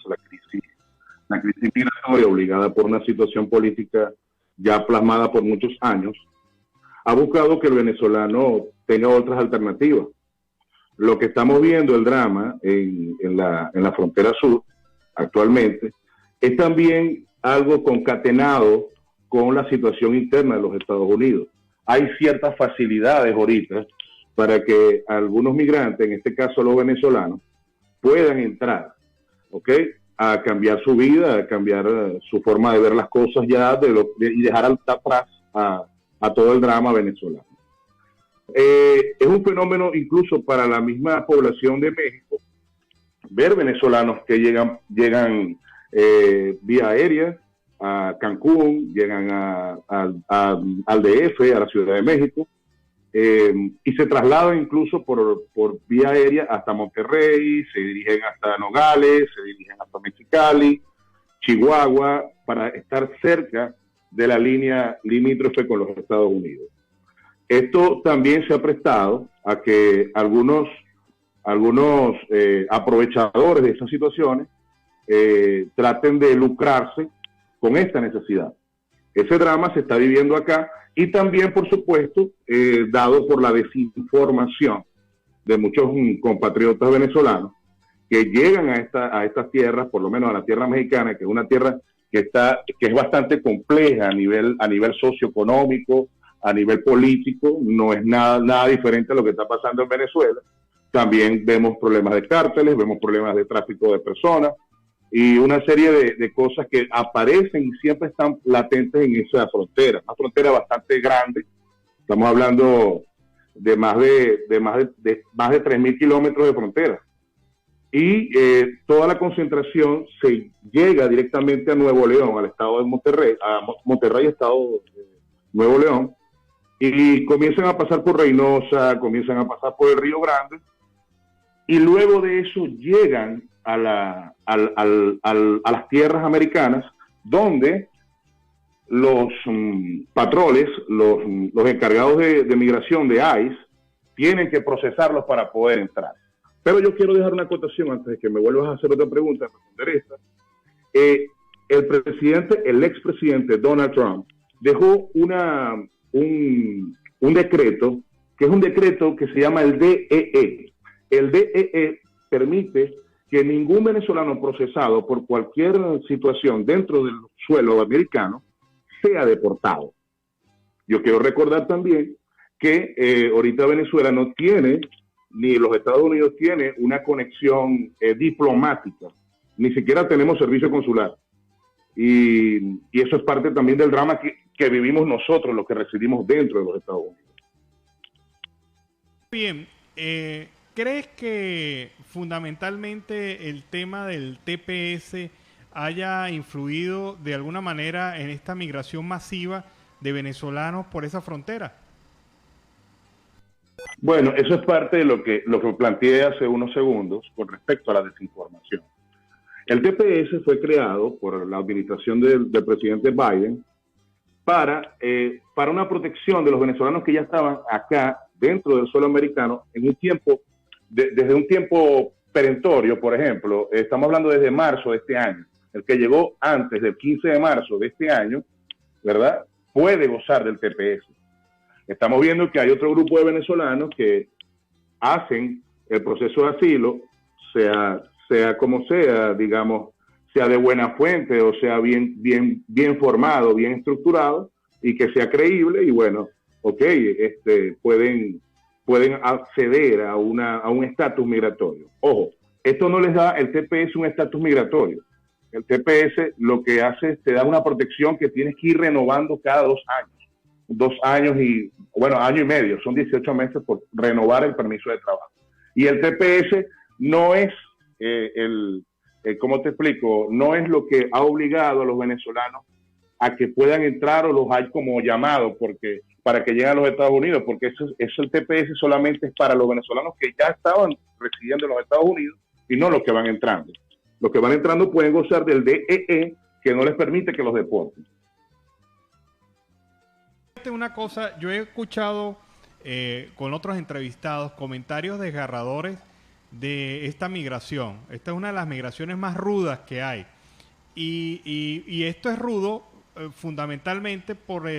la crisis migratoria obligada por una situación política ya plasmada por muchos años, ha buscado que el venezolano tenga otras alternativas. Lo que estamos viendo, el drama en la frontera sur actualmente, es también algo concatenado con la situación interna de los Estados Unidos. Hay ciertas facilidades ahorita para que algunos migrantes, en este caso los venezolanos, puedan entrar, ¿ok?, a cambiar su vida, a cambiar su forma de ver las cosas ya y dejar atrás a todo el drama venezolano. Es un fenómeno incluso para la misma población de México, ver venezolanos que llegan vía aérea a Cancún, llegan al DF, a la Ciudad de México, y se trasladan incluso por vía aérea hasta Monterrey, se dirigen hasta Nogales, se dirigen hasta Mexicali, Chihuahua, para estar cerca de la línea limítrofe con los Estados Unidos. Esto también se ha prestado a que algunos aprovechadores de esas situaciones traten de lucrarse con esta necesidad. Ese drama se está viviendo acá y también, por supuesto, dado por la desinformación de muchos compatriotas venezolanos que llegan a estas tierras, por lo menos a la tierra mexicana, que es una tierra que es bastante compleja a nivel socioeconómico, a nivel político, no es nada diferente a lo que está pasando en Venezuela. También vemos problemas de cárteles, vemos problemas de tráfico de personas y una serie de cosas que aparecen y siempre están latentes en esa frontera. Una frontera bastante grande, estamos hablando de más de 3.000 kilómetros de frontera. Y toda la concentración se llega directamente a Nuevo León, al estado de Monterrey, estado de Nuevo León, y comienzan a pasar por Reynosa, comienzan a pasar por el Río Grande, y luego de eso llegan a las tierras americanas, donde los patroles, los encargados de migración de ICE, tienen que procesarlos para poder entrar. Pero yo quiero dejar una acotación antes de que me vuelvas a hacer otra pregunta, responder esta. El expresidente Donald Trump dejó un decreto, que es un decreto que se llama el DEE. El DEE permite que ningún venezolano procesado por cualquier situación dentro del suelo americano sea deportado. Yo quiero recordar también que ahorita Venezuela no tiene, ni los Estados Unidos tiene una conexión diplomática, ni siquiera tenemos servicio consular. Y eso es parte también del drama que vivimos nosotros, los que residimos dentro de los Estados Unidos. Bien, ¿crees que fundamentalmente el tema del TPS haya influido de alguna manera en esta migración masiva de venezolanos por esa frontera? Bueno, eso es parte de lo que planteé hace unos segundos con respecto a la desinformación. El TPS fue creado por la administración del presidente Biden para una protección de los venezolanos que ya estaban acá dentro del suelo americano en un tiempo, desde un tiempo perentorio, por ejemplo. Estamos hablando desde marzo de este año. El que llegó antes del 15 de marzo de este año, ¿verdad?, puede gozar del TPS. Estamos viendo que hay otro grupo de venezolanos que hacen el proceso de asilo, sea como sea, digamos, sea de buena fuente o sea bien formado, bien estructurado y que sea creíble y bueno, pueden acceder a un estatus migratorio. Ojo, esto no les da el TPS un estatus migratorio. El TPS lo que hace es te da una protección que tienes que ir renovando cada 2 años. 2 años y, bueno, año y medio, son 18 meses por renovar el permiso de trabajo. Y el TPS no es, ¿cómo te explico? No es lo que ha obligado a los venezolanos a que puedan entrar o los hay como llamado para que lleguen a los Estados Unidos, porque eso el TPS solamente es para los venezolanos que ya estaban residiendo en los Estados Unidos y no los que van entrando. Los que van entrando pueden gozar del DEE, que no les permite que los deporten. Una cosa, yo he escuchado con otros entrevistados comentarios desgarradores de esta migración. Esta es una de las migraciones más rudas que hay. Y esto es rudo fundamentalmente por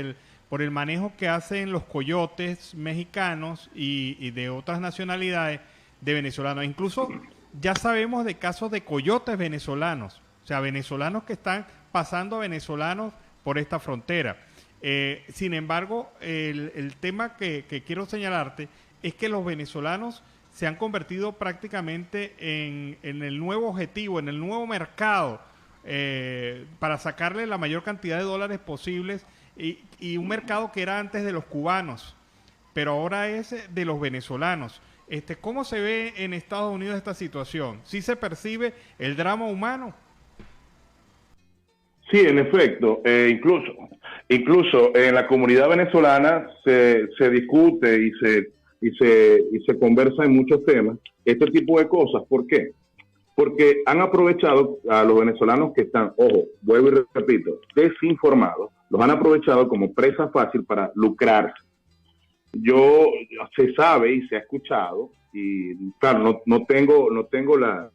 por el manejo que hacen los coyotes mexicanos y de otras nacionalidades de venezolanos. Incluso ya sabemos de casos de coyotes venezolanos, o sea, venezolanos que están pasando a venezolanos por esta frontera. Sin embargo, el tema que quiero señalarte es que los venezolanos se han convertido prácticamente en el nuevo objetivo, en el nuevo mercado, para sacarle la mayor cantidad de dólares posibles, y un mercado que era antes de los cubanos, pero ahora es de los venezolanos. ¿Cómo se ve en Estados Unidos esta situación? ¿Sí se percibe el drama humano? Sí, en efecto, incluso en la comunidad venezolana se discute y se conversa en muchos temas este tipo de cosas. ¿Por qué? Porque han aprovechado a los venezolanos que están, ojo, vuelvo y repito, desinformados, los han aprovechado como presa fácil para lucrarse. Se sabe y se ha escuchado, y claro, no tengo la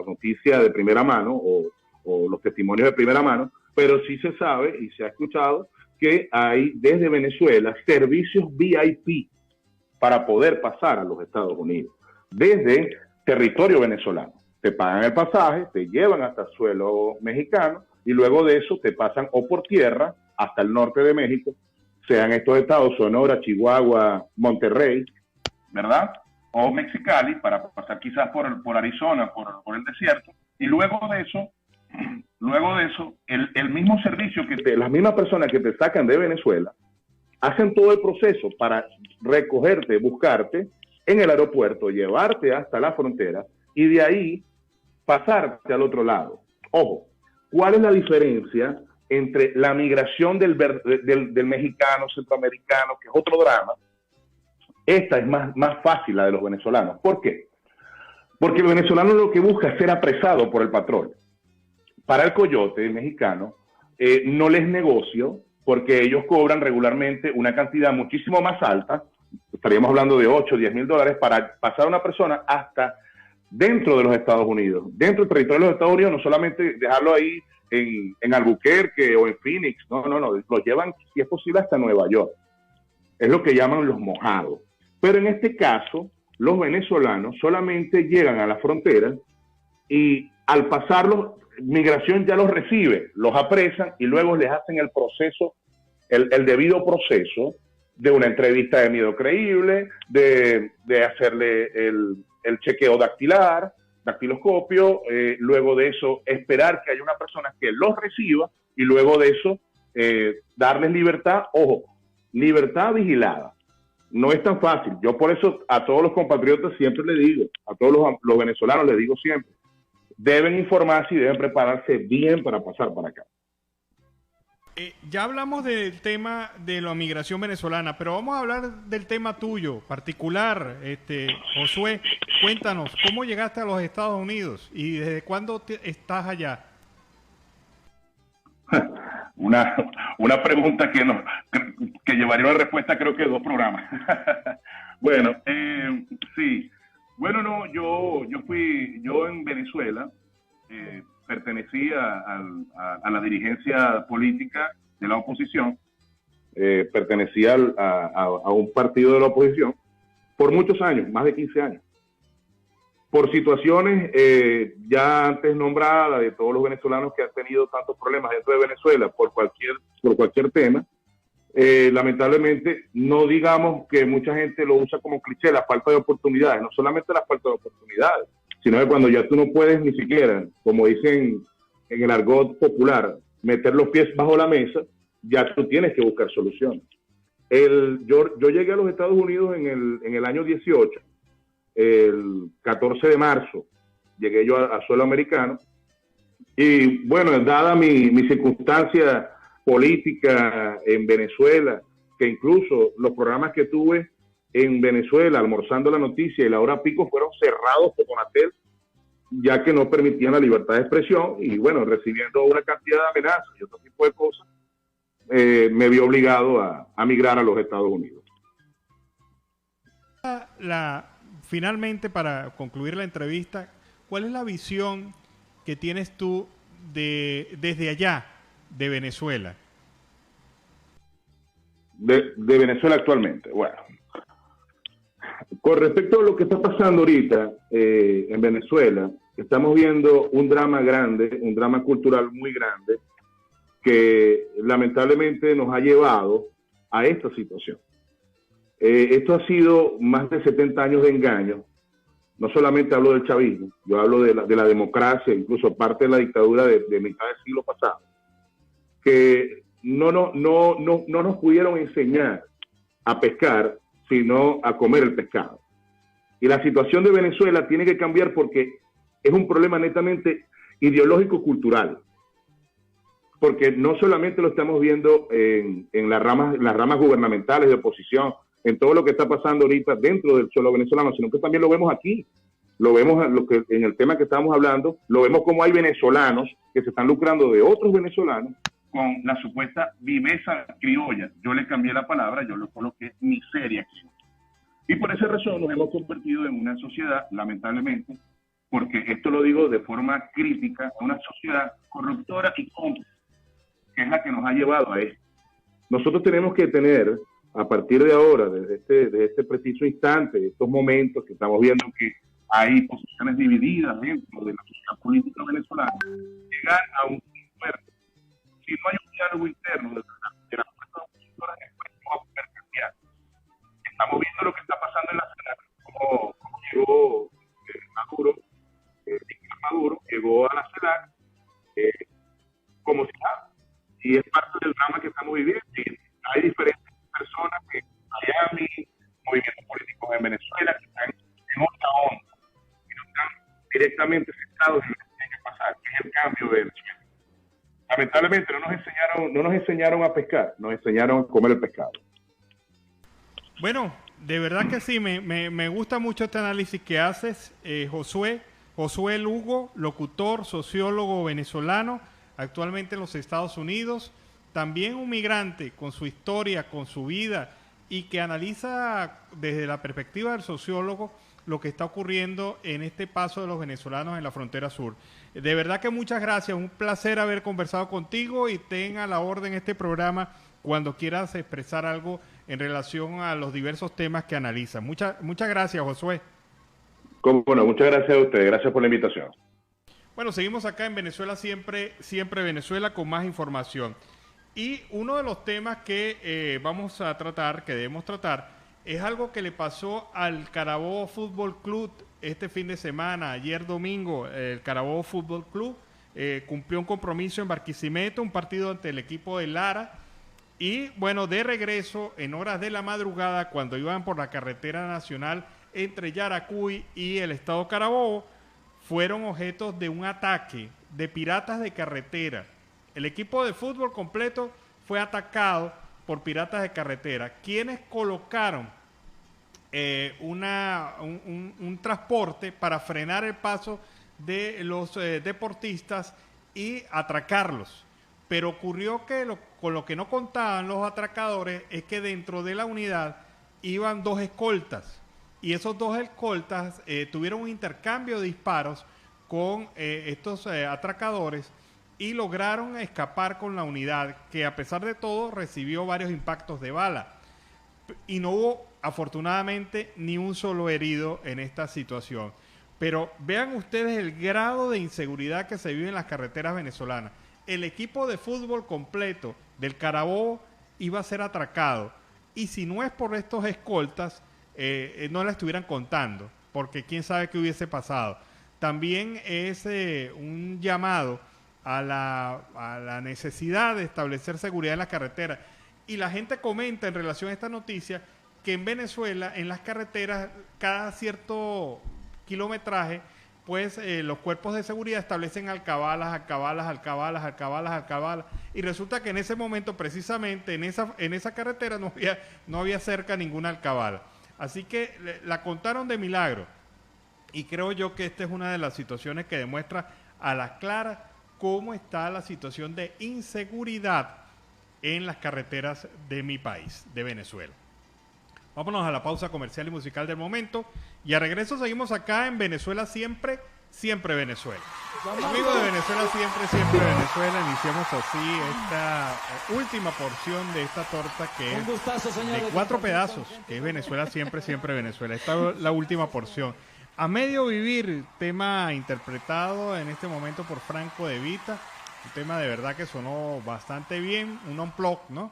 noticia de primera mano o los testimonios de primera mano, pero sí se sabe y se ha escuchado que hay desde Venezuela servicios VIP para poder pasar a los Estados Unidos, desde territorio venezolano. Te pagan el pasaje, te llevan hasta suelo mexicano y luego de eso te pasan o por tierra hasta el norte de México, sean estos estados Sonora, Chihuahua, Monterrey, ¿verdad? O Mexicali, para pasar quizás por Arizona, por el desierto, y luego de eso, el mismo servicio las mismas personas que te sacan de Venezuela hacen todo el proceso para recogerte, buscarte en el aeropuerto, llevarte hasta la frontera y de ahí pasarte al otro lado. Ojo, ¿cuál es la diferencia entre la migración del mexicano, centroamericano, que es otro drama? Esta es más fácil, la de los venezolanos. ¿Por qué? Porque el venezolano lo que busca es ser apresado por el patrón. Para el coyote mexicano no les negocio, porque ellos cobran regularmente una cantidad muchísimo más alta, estaríamos hablando de 8 o 10 mil dólares, para pasar a una persona hasta dentro de los Estados Unidos. Dentro del territorio de los Estados Unidos, no solamente dejarlo ahí en Albuquerque o en Phoenix, no, lo llevan, si es posible, hasta Nueva York. Es lo que llaman los mojados. Pero en este caso, los venezolanos solamente llegan a la frontera y al pasarlos, migración ya los recibe, los apresan y luego les hacen el proceso, el debido proceso de una entrevista de miedo creíble, de hacerle el chequeo dactiloscopio, luego de eso esperar que haya una persona que los reciba y luego de eso darles libertad, ojo, libertad vigilada. No es tan fácil. Yo por eso a todos los compatriotas siempre les digo, a todos los venezolanos les digo siempre, deben informarse y deben prepararse bien para pasar para acá. Ya hablamos del tema de la migración venezolana, pero vamos a hablar del tema tuyo, particular. Josué, cuéntanos, ¿cómo llegaste a los Estados Unidos y desde cuándo estás allá? Una pregunta que llevaría una respuesta, creo que 2 programas. Bueno, sí. Bueno, no, yo en Venezuela pertenecía a la dirigencia política de la oposición, pertenecía a un partido de la oposición por muchos años, más de 15 años. Por situaciones ya antes nombradas de todos los venezolanos que han tenido tantos problemas dentro de Venezuela por cualquier tema, lamentablemente, no digamos que mucha gente lo usa como cliché, la falta de oportunidades, no solamente la falta de oportunidades, sino que cuando ya tú no puedes ni siquiera, como dicen en el argot popular, meter los pies bajo la mesa, ya tú tienes que buscar soluciones. Yo llegué a los Estados Unidos en el año 18, el 14 de marzo, llegué yo a suelo americano, y bueno, dada mi circunstancia política en Venezuela, que incluso los programas que tuve en Venezuela, Almorzando la Noticia y La Hora Pico, fueron cerrados por Conatel, ya que no permitían la libertad de expresión, y bueno, recibiendo una cantidad de amenazas y otro tipo de cosas, me vi obligado a migrar a los Estados Unidos. Finalmente, para concluir la entrevista, ¿cuál es la visión que tienes tú desde allá, de Venezuela? de Venezuela actualmente. Bueno, con respecto a lo que está pasando ahorita en Venezuela, estamos viendo un drama grande, un drama cultural muy grande, que lamentablemente nos ha llevado a esta situación. Esto ha sido más de 70 años de engaño. No solamente hablo del chavismo, yo hablo de la democracia, incluso parte de la dictadura de mitad del siglo pasado, que no nos pudieron enseñar a pescar, sino a comer el pescado. Y la situación de Venezuela tiene que cambiar porque es un problema netamente ideológico-cultural. Porque no solamente lo estamos viendo en las ramas gubernamentales de oposición, en todo lo que está pasando ahorita dentro del suelo venezolano, sino que también lo vemos aquí. Lo vemos en el tema que estamos hablando, lo vemos como hay venezolanos que se están lucrando de otros venezolanos con la supuesta viveza criolla. Yo le cambié la palabra, yo lo coloqué miseria criolla. Y por esa razón nos hemos convertido en una sociedad, lamentablemente, porque esto lo digo de forma crítica, una sociedad corruptora y cómplice, que es la que nos ha llevado a esto. Nosotros tenemos que tener, a partir de ahora, desde este preciso instante, de estos momentos que estamos viendo que hay posiciones divididas dentro de la sociedad política venezolana, llegar a un acuerdo. Si no hay un diálogo interno de las fuerzas opositoras, no va a poder cambiar. Estamos viendo lo que está pasando en la CELAC, cómo llegó Maduro, Nicolás Maduro, llegó a la CELAC como si nada. Y es parte del drama que estamos viviendo. Y hay diferentes personas que en Miami, movimientos políticos en Venezuela, que están en otra onda, que no están directamente sentados en lo que tiene que pasar, que es el cambio de Venezuela. Lamentablemente no nos enseñaron a pescar, nos enseñaron a comer el pescado. Bueno, de verdad que sí, me gusta mucho este análisis que haces, Josué Lugo, locutor, sociólogo venezolano, actualmente en los Estados Unidos, también un migrante con su historia, con su vida, y que analiza desde la perspectiva del sociólogo lo que está ocurriendo en este paso de los venezolanos en la frontera sur. De verdad que muchas gracias, un placer haber conversado contigo y ten a la orden este programa cuando quieras expresar algo en relación a los diversos temas que analizan. Muchas gracias, Josué. Bueno, muchas gracias a ustedes, gracias por la invitación. Bueno, seguimos acá en Venezuela siempre Venezuela con más información. Y uno de los temas que vamos a tratar, que debemos tratar, es algo que le pasó al Carabobo Fútbol Club este fin de semana. Ayer domingo, el Carabobo Fútbol Club cumplió un compromiso en Barquisimeto, un partido ante el equipo de Lara. Y bueno, de regreso, en horas de la madrugada, cuando iban por la carretera nacional entre Yaracuy y el estado Carabobo, fueron objetos de un ataque de piratas de carretera. El equipo de fútbol completo fue atacado por piratas de carretera, quienes colocaron un transporte para frenar el paso de los deportistas y atracarlos. Pero ocurrió que con lo que no contaban los atracadores es que dentro de la unidad iban dos escoltas. Y esos dos escoltas tuvieron un intercambio de disparos con estos atracadores y lograron escapar con la unidad, que a pesar de todo recibió varios impactos de bala. Y no hubo, afortunadamente, ni un solo herido en esta situación. Pero vean ustedes el grado de inseguridad que se vive en las carreteras venezolanas. El equipo de fútbol completo del Carabobo iba a ser atracado. Y si no es por estos escoltas, no la estuvieran contando, porque quién sabe qué hubiese pasado. También es un llamado a la necesidad de establecer seguridad en las carreteras. Y la gente comenta en relación a esta noticia que en Venezuela, en las carreteras, cada cierto kilometraje, pues los cuerpos de seguridad establecen alcabalas, y resulta que en ese momento, precisamente en esa carretera, no había cerca ninguna alcabala. Así que la contaron de milagro. Y creo yo que esta es una de las situaciones que demuestra a la clara cómo está la situación de inseguridad en las carreteras de mi país, de Venezuela. Vámonos a la pausa comercial y musical del momento. Y a regreso seguimos acá en Venezuela siempre Siempre Venezuela. Amigos de Venezuela, siempre Venezuela. Iniciamos así esta última porción de esta torta que es de 4 pedazos, que es Venezuela, siempre Venezuela. Esta es la última porción. A medio vivir, tema interpretado en este momento por Franco De Vita, un tema de verdad que sonó bastante bien, un unplug, ¿no?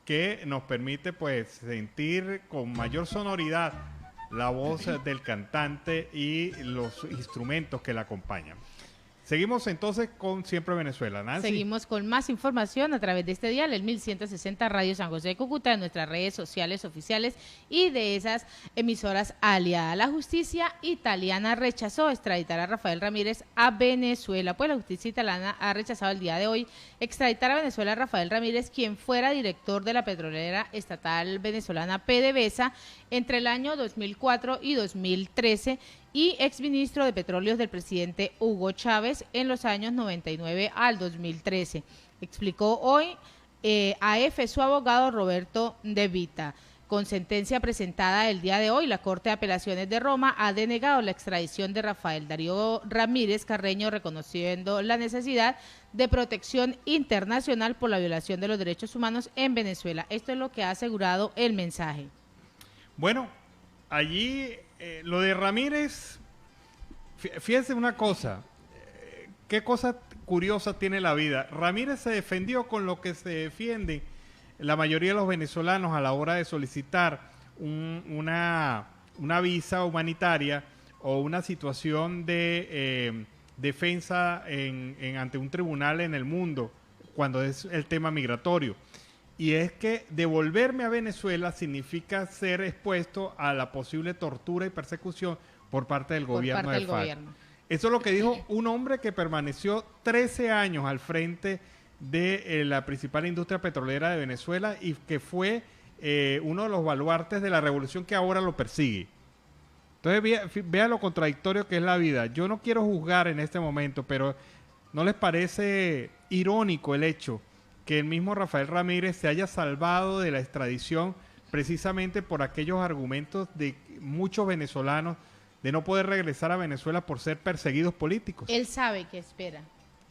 Que nos permite pues sentir con mayor sonoridad la voz del cantante y los instrumentos que la acompañan. Seguimos entonces con Siempre Venezuela. Nancy. Seguimos con más información a través de este dial, el 1160 Radio San José de Cúcuta, en nuestras redes sociales oficiales y de esas emisoras aliadas. La justicia italiana rechazó extraditar a Rafael Ramírez a Venezuela. Pues la justicia italiana ha rechazado el día de hoy extraditar a Venezuela a Rafael Ramírez, quien fuera director de la petrolera estatal venezolana PDVSA entre el año 2004 y 2013 y exministro de Petróleos del presidente Hugo Chávez en los años 99 al 2013. Explicó hoy a EFE su abogado Roberto De Vita. Con sentencia presentada el día de hoy, la Corte de Apelaciones de Roma ha denegado la extradición de Rafael Darío Ramírez Carreño, reconociendo la necesidad de protección internacional por la violación de los derechos humanos en Venezuela. Esto es lo que ha asegurado el mensaje. Bueno, allí lo de Ramírez, fíjense una cosa, qué cosa curiosa tiene la vida. Ramírez se defendió con lo que se defiende la mayoría de los venezolanos a la hora de solicitar una visa humanitaria o una situación de defensa ante un tribunal en el mundo cuando es el tema migratorio. Y es que devolverme a Venezuela significa ser expuesto a la posible tortura y persecución por parte del gobierno de FARC. Eso es lo que dijo un hombre que permaneció 13 años al frente de la principal industria petrolera de Venezuela y que fue uno de los baluartes de la revolución que ahora lo persigue. Entonces, vea lo contradictorio que es la vida. Yo no quiero juzgar en este momento, pero ¿no les parece irónico el hecho que el mismo Rafael Ramírez se haya salvado de la extradición precisamente por aquellos argumentos de muchos venezolanos de no poder regresar a Venezuela por ser perseguidos políticos? Él sabe qué espera.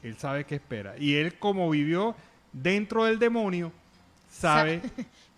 Él sabe qué espera. Y él, como vivió dentro del demonio, sabe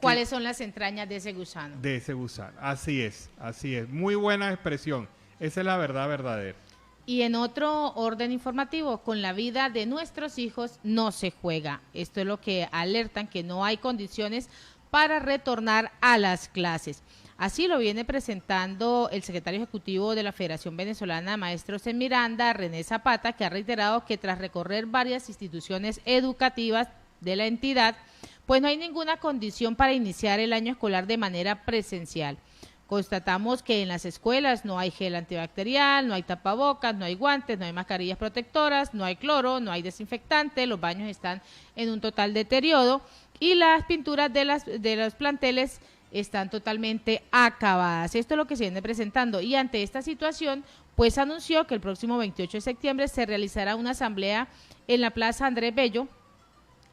cuáles son las entrañas de ese gusano. De ese gusano. Así es, así es. Muy buena expresión. Esa es la verdad verdadera. Y en otro orden informativo, con la vida de nuestros hijos no se juega. Esto es lo que alertan, que no hay condiciones para retornar a las clases. Así lo viene presentando el secretario ejecutivo de la Federación Venezolana de Maestros en Miranda, René Zapata, que ha reiterado que tras recorrer varias instituciones educativas de la entidad, pues no hay ninguna condición para iniciar el año escolar de manera presencial. Constatamos que en las escuelas no hay gel antibacterial, no hay tapabocas, no hay guantes, no hay mascarillas protectoras, no hay cloro, no hay desinfectante, los baños están en un total deterioro y las pinturas de los planteles están totalmente acabadas. Esto es lo que se viene presentando y ante esta situación, pues anunció que el próximo 28 de septiembre se realizará una asamblea en la Plaza Andrés Bello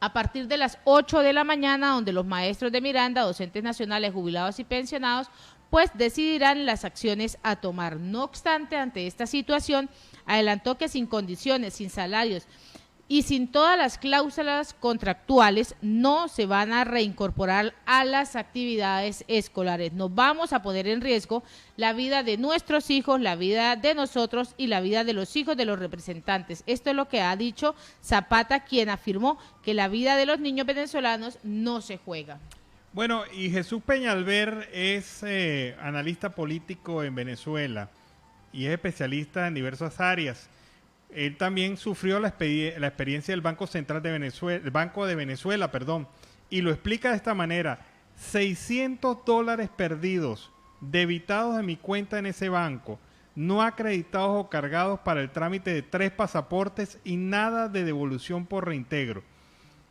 a partir de las 8 de la mañana, donde los maestros de Miranda, docentes nacionales, jubilados y pensionados, pues decidirán las acciones a tomar. No obstante, ante esta situación, adelantó que sin condiciones, sin salarios y sin todas las cláusulas contractuales no se van a reincorporar a las actividades escolares. Nos vamos a poner en riesgo la vida de nuestros hijos, la vida de nosotros y la vida de los hijos de los representantes. Esto es lo que ha dicho Zapata, quien afirmó que la vida de los niños venezolanos no se juega. Bueno, y Jesús Peñalver es analista político en Venezuela y es especialista en diversas áreas. Él también sufrió la experiencia del Banco Central de Venezuela, el Banco de Venezuela, perdón, y lo explica de esta manera: $600 perdidos, debitados de mi cuenta en ese banco, no acreditados o cargados para el trámite de 3 pasaportes y nada de devolución por reintegro.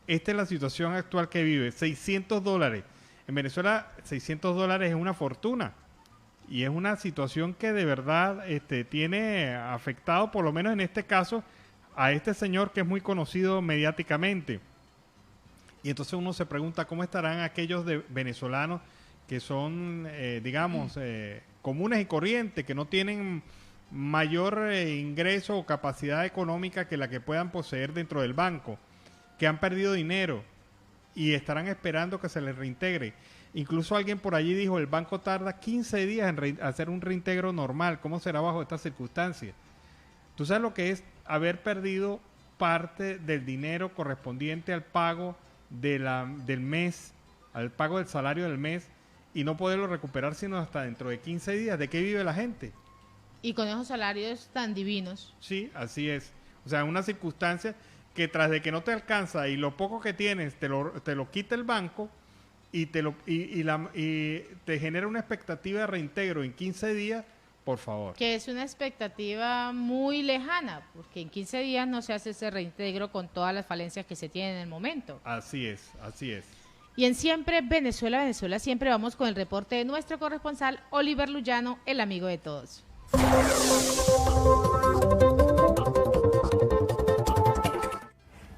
Esta es la situación actual que vive. $600. En Venezuela, $600 es una fortuna. Y es una situación que de verdad tiene afectado, por lo menos en este caso, a este señor que es muy conocido mediáticamente. Y entonces uno se pregunta cómo estarán aquellos venezolanos que son, comunes y corrientes, que no tienen mayor ingreso o capacidad económica que la que puedan poseer dentro del banco, que han perdido dinero y estarán esperando que se les reintegre. Incluso alguien por allí dijo, el banco tarda 15 días en hacer un reintegro normal. ¿Cómo será bajo estas circunstancias? ¿Tú sabes lo que es haber perdido parte del dinero correspondiente al pago del mes, al pago del salario del mes, y no poderlo recuperar sino hasta dentro de 15 días? ¿De qué vive la gente? Y con esos salarios tan divinos. Sí, así es. O sea, una circunstancia que tras de que no te alcanza y lo poco que tienes te lo quita el banco y te genera una expectativa de reintegro en 15 días, por favor. Que es una expectativa muy lejana, porque en 15 días no se hace ese reintegro con todas las falencias que se tienen en el momento. Así es, así es. Y en Siempre Venezuela, Venezuela, siempre vamos con el reporte de nuestro corresponsal Oliver Luyano, el amigo de todos.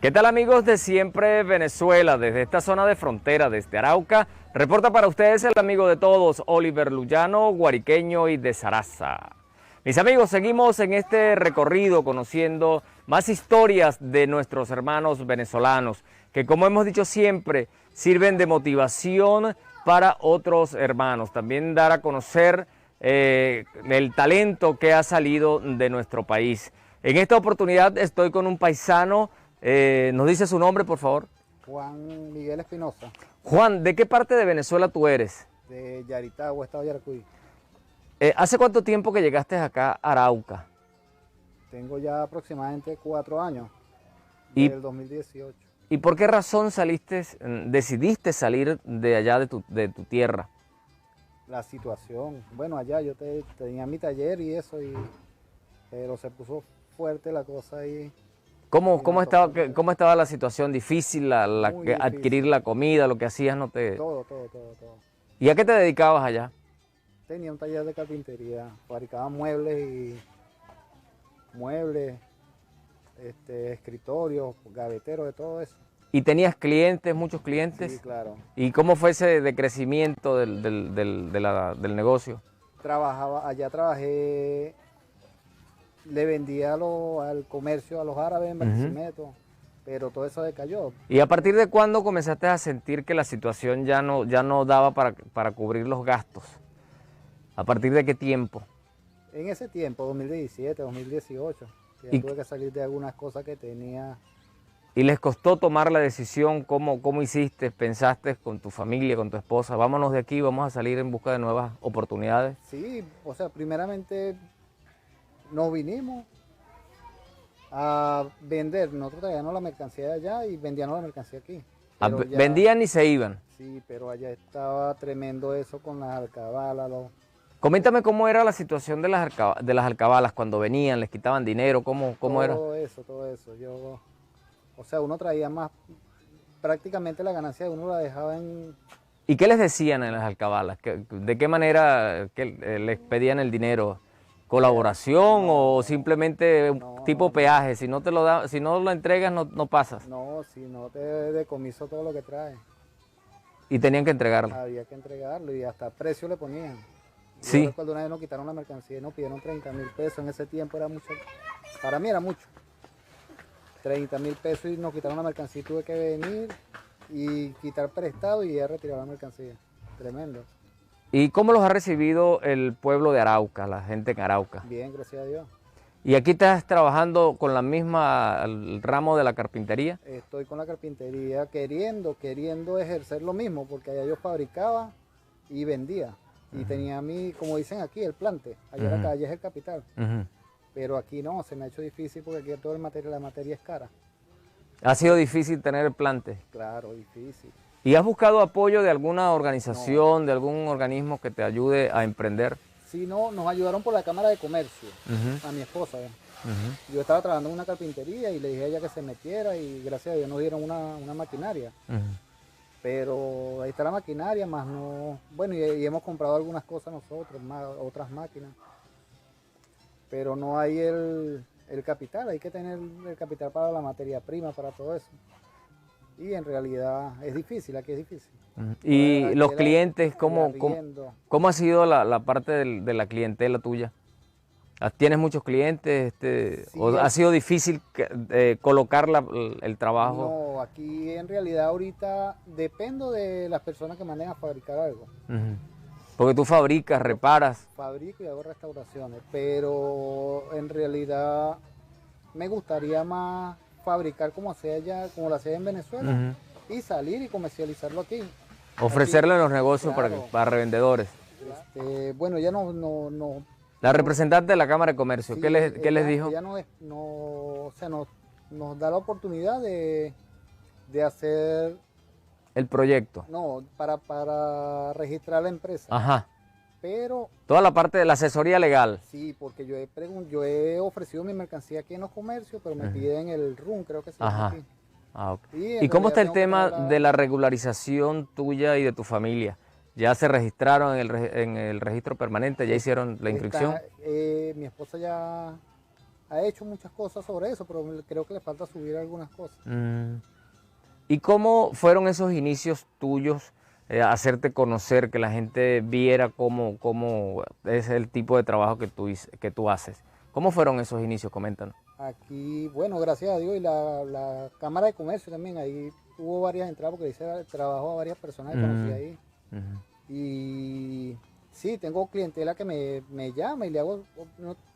¿Qué tal, amigos de Siempre Venezuela? Desde esta zona de frontera, desde Arauca, reporta para ustedes el amigo de todos, Oliver Luyano, guariqueño y de Saraza. Mis amigos, seguimos en este recorrido conociendo más historias de nuestros hermanos venezolanos, que como hemos dicho siempre, sirven de motivación para otros hermanos. También dar a conocer el talento que ha salido de nuestro país. En esta oportunidad estoy con un paisano. ¿Nos dice su nombre, por favor? Juan Miguel Espinosa. Juan, ¿de qué parte de Venezuela tú eres? De Yaritagua, estado de Yaracuy. ¿Hace cuánto tiempo que llegaste acá a Arauca? Tengo ya aproximadamente 4 años, ¿Y- del 2018. ¿Y por qué razón decidiste salir de allá de tu tierra? La situación, bueno, allá yo tenía mi taller y eso, pero se puso fuerte la cosa ahí. ¿Cómo estaba la situación? ¿Difícil Muy difícil. adquirir la comida, lo que hacías no te...? Todo. ¿Y a qué te dedicabas allá? Tenía un taller de carpintería, fabricaba muebles, escritorios, gaveteros, de todo eso. ¿Y tenías clientes, muchos clientes? Sí, claro. ¿Y cómo fue ese decrecimiento del negocio? Allá trabajé, le vendía al comercio, a los árabes en Barquisimeto, pero todo eso decayó. ¿Y a partir de cuándo comenzaste a sentir que la situación ya no daba para cubrir los gastos? ¿A partir de qué tiempo? En ese tiempo, 2017, 2018, que ¿Y ya tuve que salir de algunas cosas que tenía. ¿Y les costó tomar la decisión? ¿Cómo hiciste? ¿Pensaste con tu familia, con tu esposa? Vámonos de aquí, vamos a salir en busca de nuevas oportunidades. Sí, o sea, primeramente nos vinimos a vender. Nosotros traíamos la mercancía de allá y vendíamos la mercancía aquí. Pero ya- ¿Vendían y se iban? Sí, pero allá estaba tremendo eso con las alcabalas. Coméntame cómo era la situación de las alcabalas cuando venían, les quitaban dinero, ¿cómo era? Todo eso. O sea, uno traía más, prácticamente la ganancia de uno la dejaba en... ¿Y qué les decían en las alcabalas? ¿De qué manera les pedían el dinero? ¿Colaboración o simplemente un tipo peaje? Si no lo entregas, no pasas. No, si no te decomiso todo lo que trae. Y tenían que entregarlo. Había que entregarlo y hasta precio le ponían. Sí. Yo recuerdo una vez nos quitaron la mercancía y nos pidieron 30.000 pesos. En ese tiempo era mucho, para mí era mucho. 30.000 pesos y nos quitaron la mercancía y tuve que venir y quitar prestado y ya retirar la mercancía. Tremendo. ¿Y cómo los ha recibido el pueblo de Arauca, la gente en Arauca? Bien, gracias a Dios. ¿Y aquí estás trabajando con el ramo de la carpintería? Estoy con la carpintería queriendo ejercer lo mismo, porque allá yo fabricaba y vendía. Y tenía como dicen aquí, el plante. Allá la calle es el capital. Pero aquí no, se me ha hecho difícil porque aquí todo la materia es cara. ¿Ha sido difícil tener el plante? Claro, difícil. ¿Y has buscado apoyo de alguna organización, de algún organismo que te ayude a emprender? Si no, nos ayudaron por la Cámara de Comercio, a mi esposa. Yo estaba trabajando en una carpintería y le dije a ella que se metiera y gracias a Dios nos dieron una maquinaria. Pero ahí está la maquinaria, más no... Bueno, y hemos comprado algunas cosas nosotros, otras máquinas. Pero no hay el capital, hay que tener el capital para la materia prima, para todo eso. Y en realidad es difícil, aquí es difícil. ¿Y Aquí los clientes, cómo arriendo. ha sido la parte de la clientela tuya? ¿Tienes muchos clientes? Sí, ¿O ha sido difícil colocar el trabajo? No, aquí en realidad ahorita dependo de las personas que manden a fabricar algo. Porque tú fabricas, reparas. Fabrico y hago restauraciones, pero en realidad me gustaría más fabricar como hacía allá, como lo hacía en Venezuela, y salir y comercializarlo aquí. Ofrecerlo en los negocios claro. para revendedores. Bueno, ya no. La representante de la Cámara de Comercio, Sí, ¿qué les dijo? Ella o sea, nos da la oportunidad de hacer, El proyecto. no, para registrar la empresa. Ajá. Pero Toda la parte de la asesoría legal. sí, porque yo he ofrecido mi mercancía aquí en los comercios, pero me piden el RUN, creo que se llama Ajá. aquí. Ah, ok. Y en ¿Y cómo está el realidad tengo que tema de la regularización tuya y de tu familia? ¿Ya se registraron en el registro permanente? ¿Ya hicieron la inscripción? Mi esposa ya ha hecho muchas cosas sobre eso, pero creo que le falta subir algunas cosas. ¿Y cómo fueron esos inicios tuyos, hacerte conocer, que la gente viera cómo es el tipo de trabajo que tú haces? ¿Cómo fueron esos inicios? Coméntanos. Aquí, bueno, gracias a Dios, y la Cámara de Comercio también, ahí hubo varias entradas porque hice trabajo a varias personas que conocí ahí. Y sí, tengo clientela que me llama y le hago,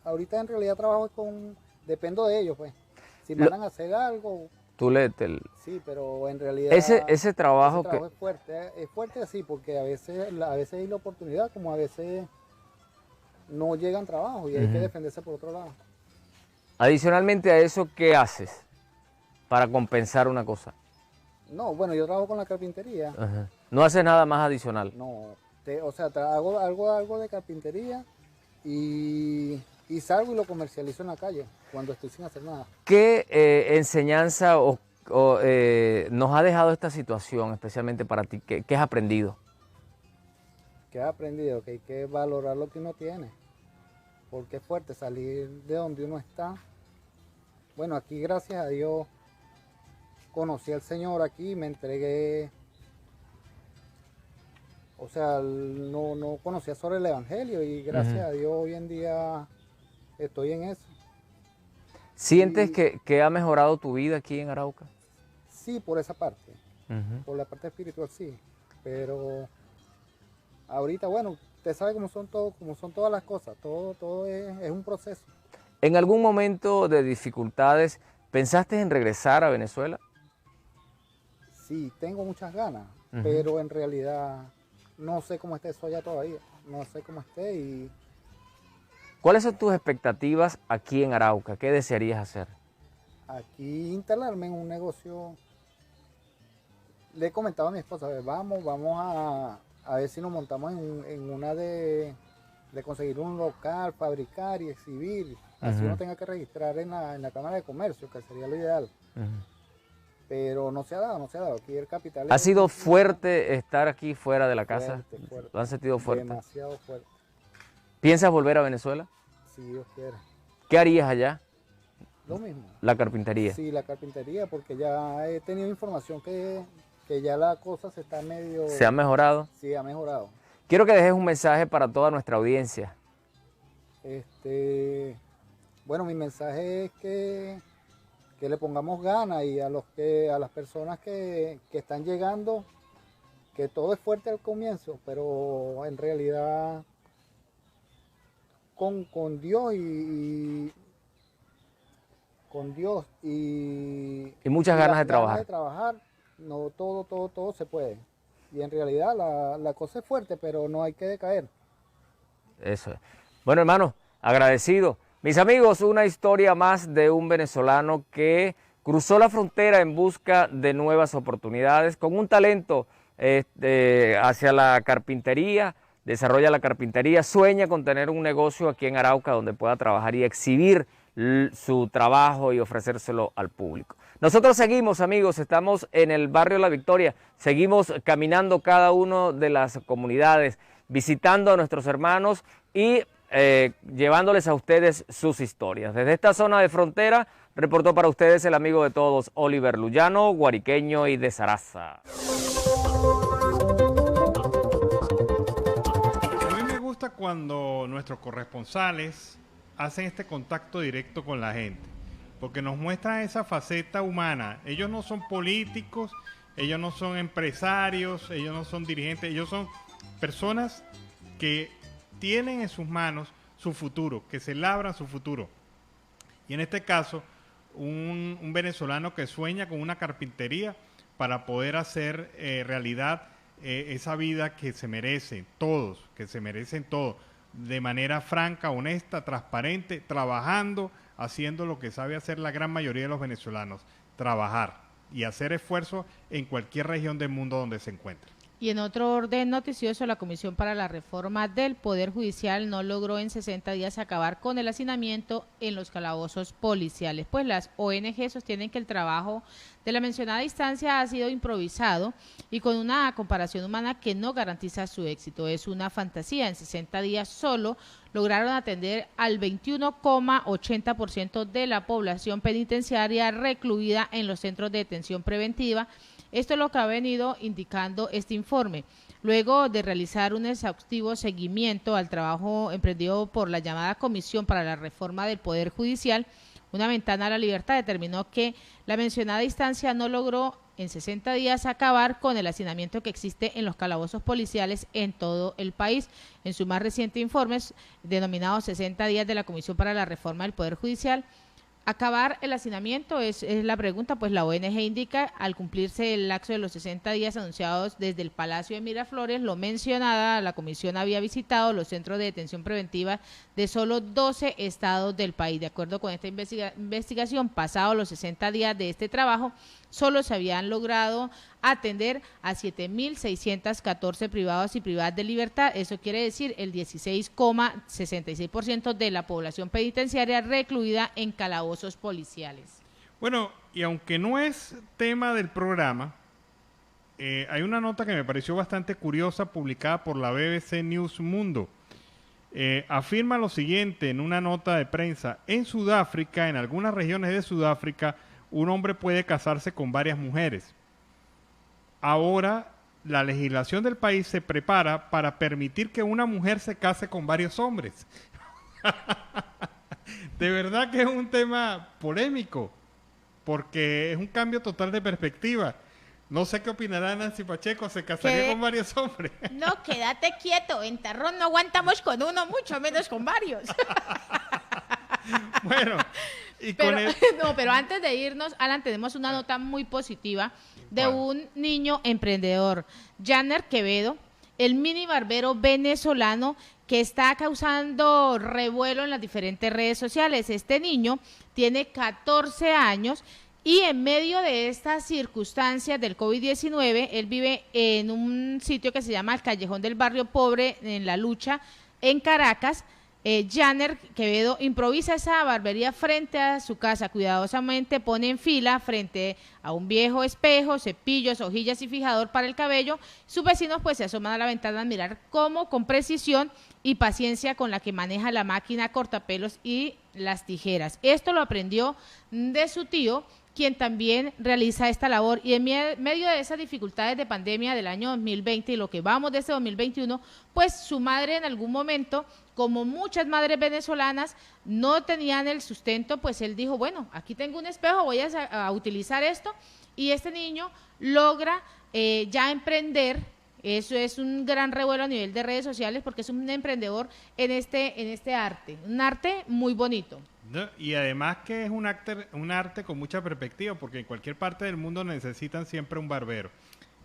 ahorita en realidad trabajo dependo de ellos, pues. Si me van a hacer algo, Tú sí, pero en realidad ese trabajo es fuerte así, porque a veces hay la oportunidad, como a veces no llegan trabajos y hay que defenderse por otro lado. Adicionalmente a eso, ¿qué haces para compensar una cosa? No, bueno, yo trabajo con la carpintería. No haces nada más adicional. No, o sea, hago algo de carpintería y salgo y lo comercializo en la calle cuando estoy sin hacer nada. ¿Qué enseñanza nos ha dejado esta situación, especialmente para ti? ¿Qué has aprendido? ¿Qué he aprendido? Que hay que valorar lo que uno tiene, porque es fuerte salir de donde uno está. Bueno, aquí gracias a Dios conocí al Señor aquí, me entregué. O sea, no conocía sobre el Evangelio y gracias a Dios hoy en día estoy en eso. ¿Sientes que ha mejorado tu vida aquí en Arauca? Sí, por esa parte. Por la parte espiritual sí. Pero ahorita, bueno, usted sabe cómo son todas las cosas. Todo es un proceso. ¿En algún momento de dificultades pensaste en regresar a Venezuela? Sí, tengo muchas ganas, pero en realidad no sé cómo esté eso allá todavía. No sé cómo esté y... ¿Cuáles son tus expectativas aquí en Arauca? ¿Qué desearías hacer? Aquí instalarme en un negocio. Le he comentado a mi esposa, vamos a ver si nos montamos en una de conseguir un local, fabricar y exhibir. Así uno tenga que registrar en la Cámara de Comercio, que sería lo ideal. Pero no se ha dado. Aquí el capital... ¿Ha sido fuerte estar aquí fuera de la casa? Fuerte. ¿Lo han sentido fuerte? Demasiado fuerte. ¿Piensas volver a Venezuela? Si Dios quiere. ¿Qué harías allá? Lo mismo. La carpintería. Sí, la carpintería, porque ya he tenido información que ya la cosa se está medio... ¿Se ha mejorado? Sí, ha mejorado. Quiero que dejes un mensaje para toda nuestra audiencia. Bueno, mi mensaje es que le pongamos ganas y a las personas que están llegando, que todo es fuerte al comienzo, pero en realidad con Dios y muchas ganas de trabajar, no todo se puede. Y en realidad la cosa es fuerte, pero no hay que decaer. Eso es. Bueno, hermano, agradecido. Mis amigos, una historia más de un venezolano que cruzó la frontera en busca de nuevas oportunidades, con un talento hacia la carpintería, desarrolla la carpintería, sueña con tener un negocio aquí en Arauca donde pueda trabajar y exhibir su trabajo y ofrecérselo al público. Nosotros seguimos, amigos, estamos en el barrio La Victoria, seguimos caminando cada una de las comunidades, visitando a nuestros hermanos y llevándoles a ustedes sus historias. Desde esta zona de frontera, reportó para ustedes el amigo de todos, Oliver Luyano, guariqueño y de Zaraza. A mí me gusta cuando nuestros corresponsales hacen este contacto directo con la gente, porque nos muestran esa faceta humana. Ellos no son políticos, ellos no son empresarios, ellos no son dirigentes, ellos son personas que tienen en sus manos su futuro, que se labran su futuro. Y en este caso, un venezolano que sueña con una carpintería para poder hacer realidad esa vida que se merecen todos, de manera franca, honesta, transparente, trabajando, haciendo lo que sabe hacer la gran mayoría de los venezolanos, trabajar y hacer esfuerzo en cualquier región del mundo donde se encuentre. Y en otro orden noticioso, la Comisión para la Reforma del Poder Judicial no logró en 60 días acabar con el hacinamiento en los calabozos policiales, pues las ONG sostienen que el trabajo de la mencionada instancia ha sido improvisado y con una comparación humana que no garantiza su éxito. Es una fantasía. En 60 días solo lograron atender al 21,80% de la población penitenciaria recluida en los centros de detención preventiva. Esto es lo que ha venido indicando este informe. Luego de realizar un exhaustivo seguimiento al trabajo emprendido por la llamada Comisión para la Reforma del Poder Judicial, una ventana a la libertad determinó que la mencionada instancia no logró en 60 días acabar con el hacinamiento que existe en los calabozos policiales en todo el país. En su más reciente informe, denominado 60 días de la Comisión para la Reforma del Poder Judicial, acabar el hacinamiento es la pregunta, pues la ONG indica, al cumplirse el lapso de los 60 días anunciados desde el Palacio de Miraflores, lo mencionada, la comisión había visitado los centros de detención preventiva de solo 12 estados del país. De acuerdo con esta investigación, pasados los 60 días de este trabajo, solo se habían logrado atender a 7.614 privados y privadas de libertad. Eso quiere decir el 16,66% de la población penitenciaria recluida en calabozos policiales. Bueno, y aunque no es tema del programa, hay una nota que me pareció bastante curiosa publicada por la BBC News Mundo. Afirma lo siguiente en una nota de prensa: en Sudáfrica, en algunas regiones de Sudáfrica, un hombre puede casarse con varias mujeres. Ahora, la legislación del país se prepara para permitir que una mujer se case con varios hombres. De verdad que es un tema polémico, porque es un cambio total de perspectiva. No sé qué opinará Nancy Pacheco, ¿se casaría con varios hombres? No, quédate quieto, en Tarrón no aguantamos con uno, mucho menos con varios. Bueno, y pero, pero antes de irnos, Alan, tenemos una nota muy positiva de un niño emprendedor, Janner Quevedo, el mini barbero venezolano que está causando revuelo en las diferentes redes sociales. Este niño tiene 14 años y en medio de estas circunstancias del COVID-19, él vive en un sitio que se llama el Callejón del Barrio Pobre, en La Lucha, en Caracas. Janner Quevedo improvisa esa barbería frente a su casa, cuidadosamente pone en fila frente a un viejo espejo, cepillos, hojillas y fijador para el cabello. Sus vecinos pues se asoman a la ventana a mirar cómo con precisión y paciencia con la que maneja la máquina cortapelos y las tijeras. Esto lo aprendió de su tío, quien también realiza esta labor, y en medio de esas dificultades de pandemia del año 2020 y lo que vamos de este 2021, pues su madre en algún momento, como muchas madres venezolanas, no tenían el sustento, pues él dijo, bueno, aquí tengo un espejo, voy a utilizar esto, y este niño logra ya emprender. Eso es un gran revuelo a nivel de redes sociales porque es un emprendedor en este arte, un arte muy bonito. ¿No? Y además que es un arte con mucha perspectiva, porque en cualquier parte del mundo necesitan siempre un barbero.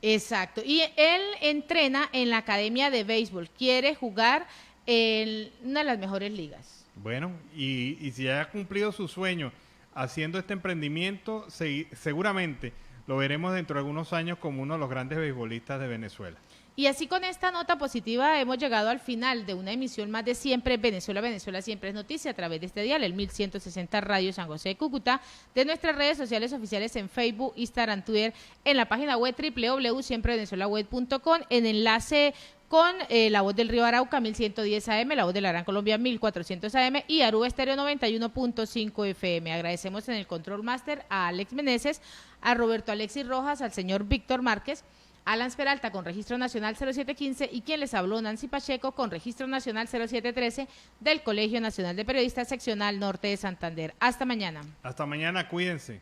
Exacto, y él entrena en la academia de béisbol, quiere jugar en una de las mejores ligas. Bueno, y si ha cumplido su sueño haciendo este emprendimiento, seguramente lo veremos dentro de algunos años como uno de los grandes beisbolistas de Venezuela. Y así con esta nota positiva hemos llegado al final de una emisión más de Siempre Venezuela. Venezuela siempre es noticia a través de este dial, el 1160 Radio San José de Cúcuta, de nuestras redes sociales oficiales en Facebook, Instagram, Twitter, en la página web www.siemprevenezuelaweb.com, en enlace con La Voz del Río Arauca 1110 AM, La Voz de la Gran Colombia 1400 AM y Aruba Estéreo 91.5 FM. Agradecemos en el Control Master a Alex Meneses, a Roberto Alexis Rojas, al señor Víctor Márquez, Alan Peralta con registro nacional 0715 y quien les habló, Nancy Pacheco, con registro nacional 0713 del Colegio Nacional de Periodistas Seccional Norte de Santander. Hasta mañana. Hasta mañana, cuídense.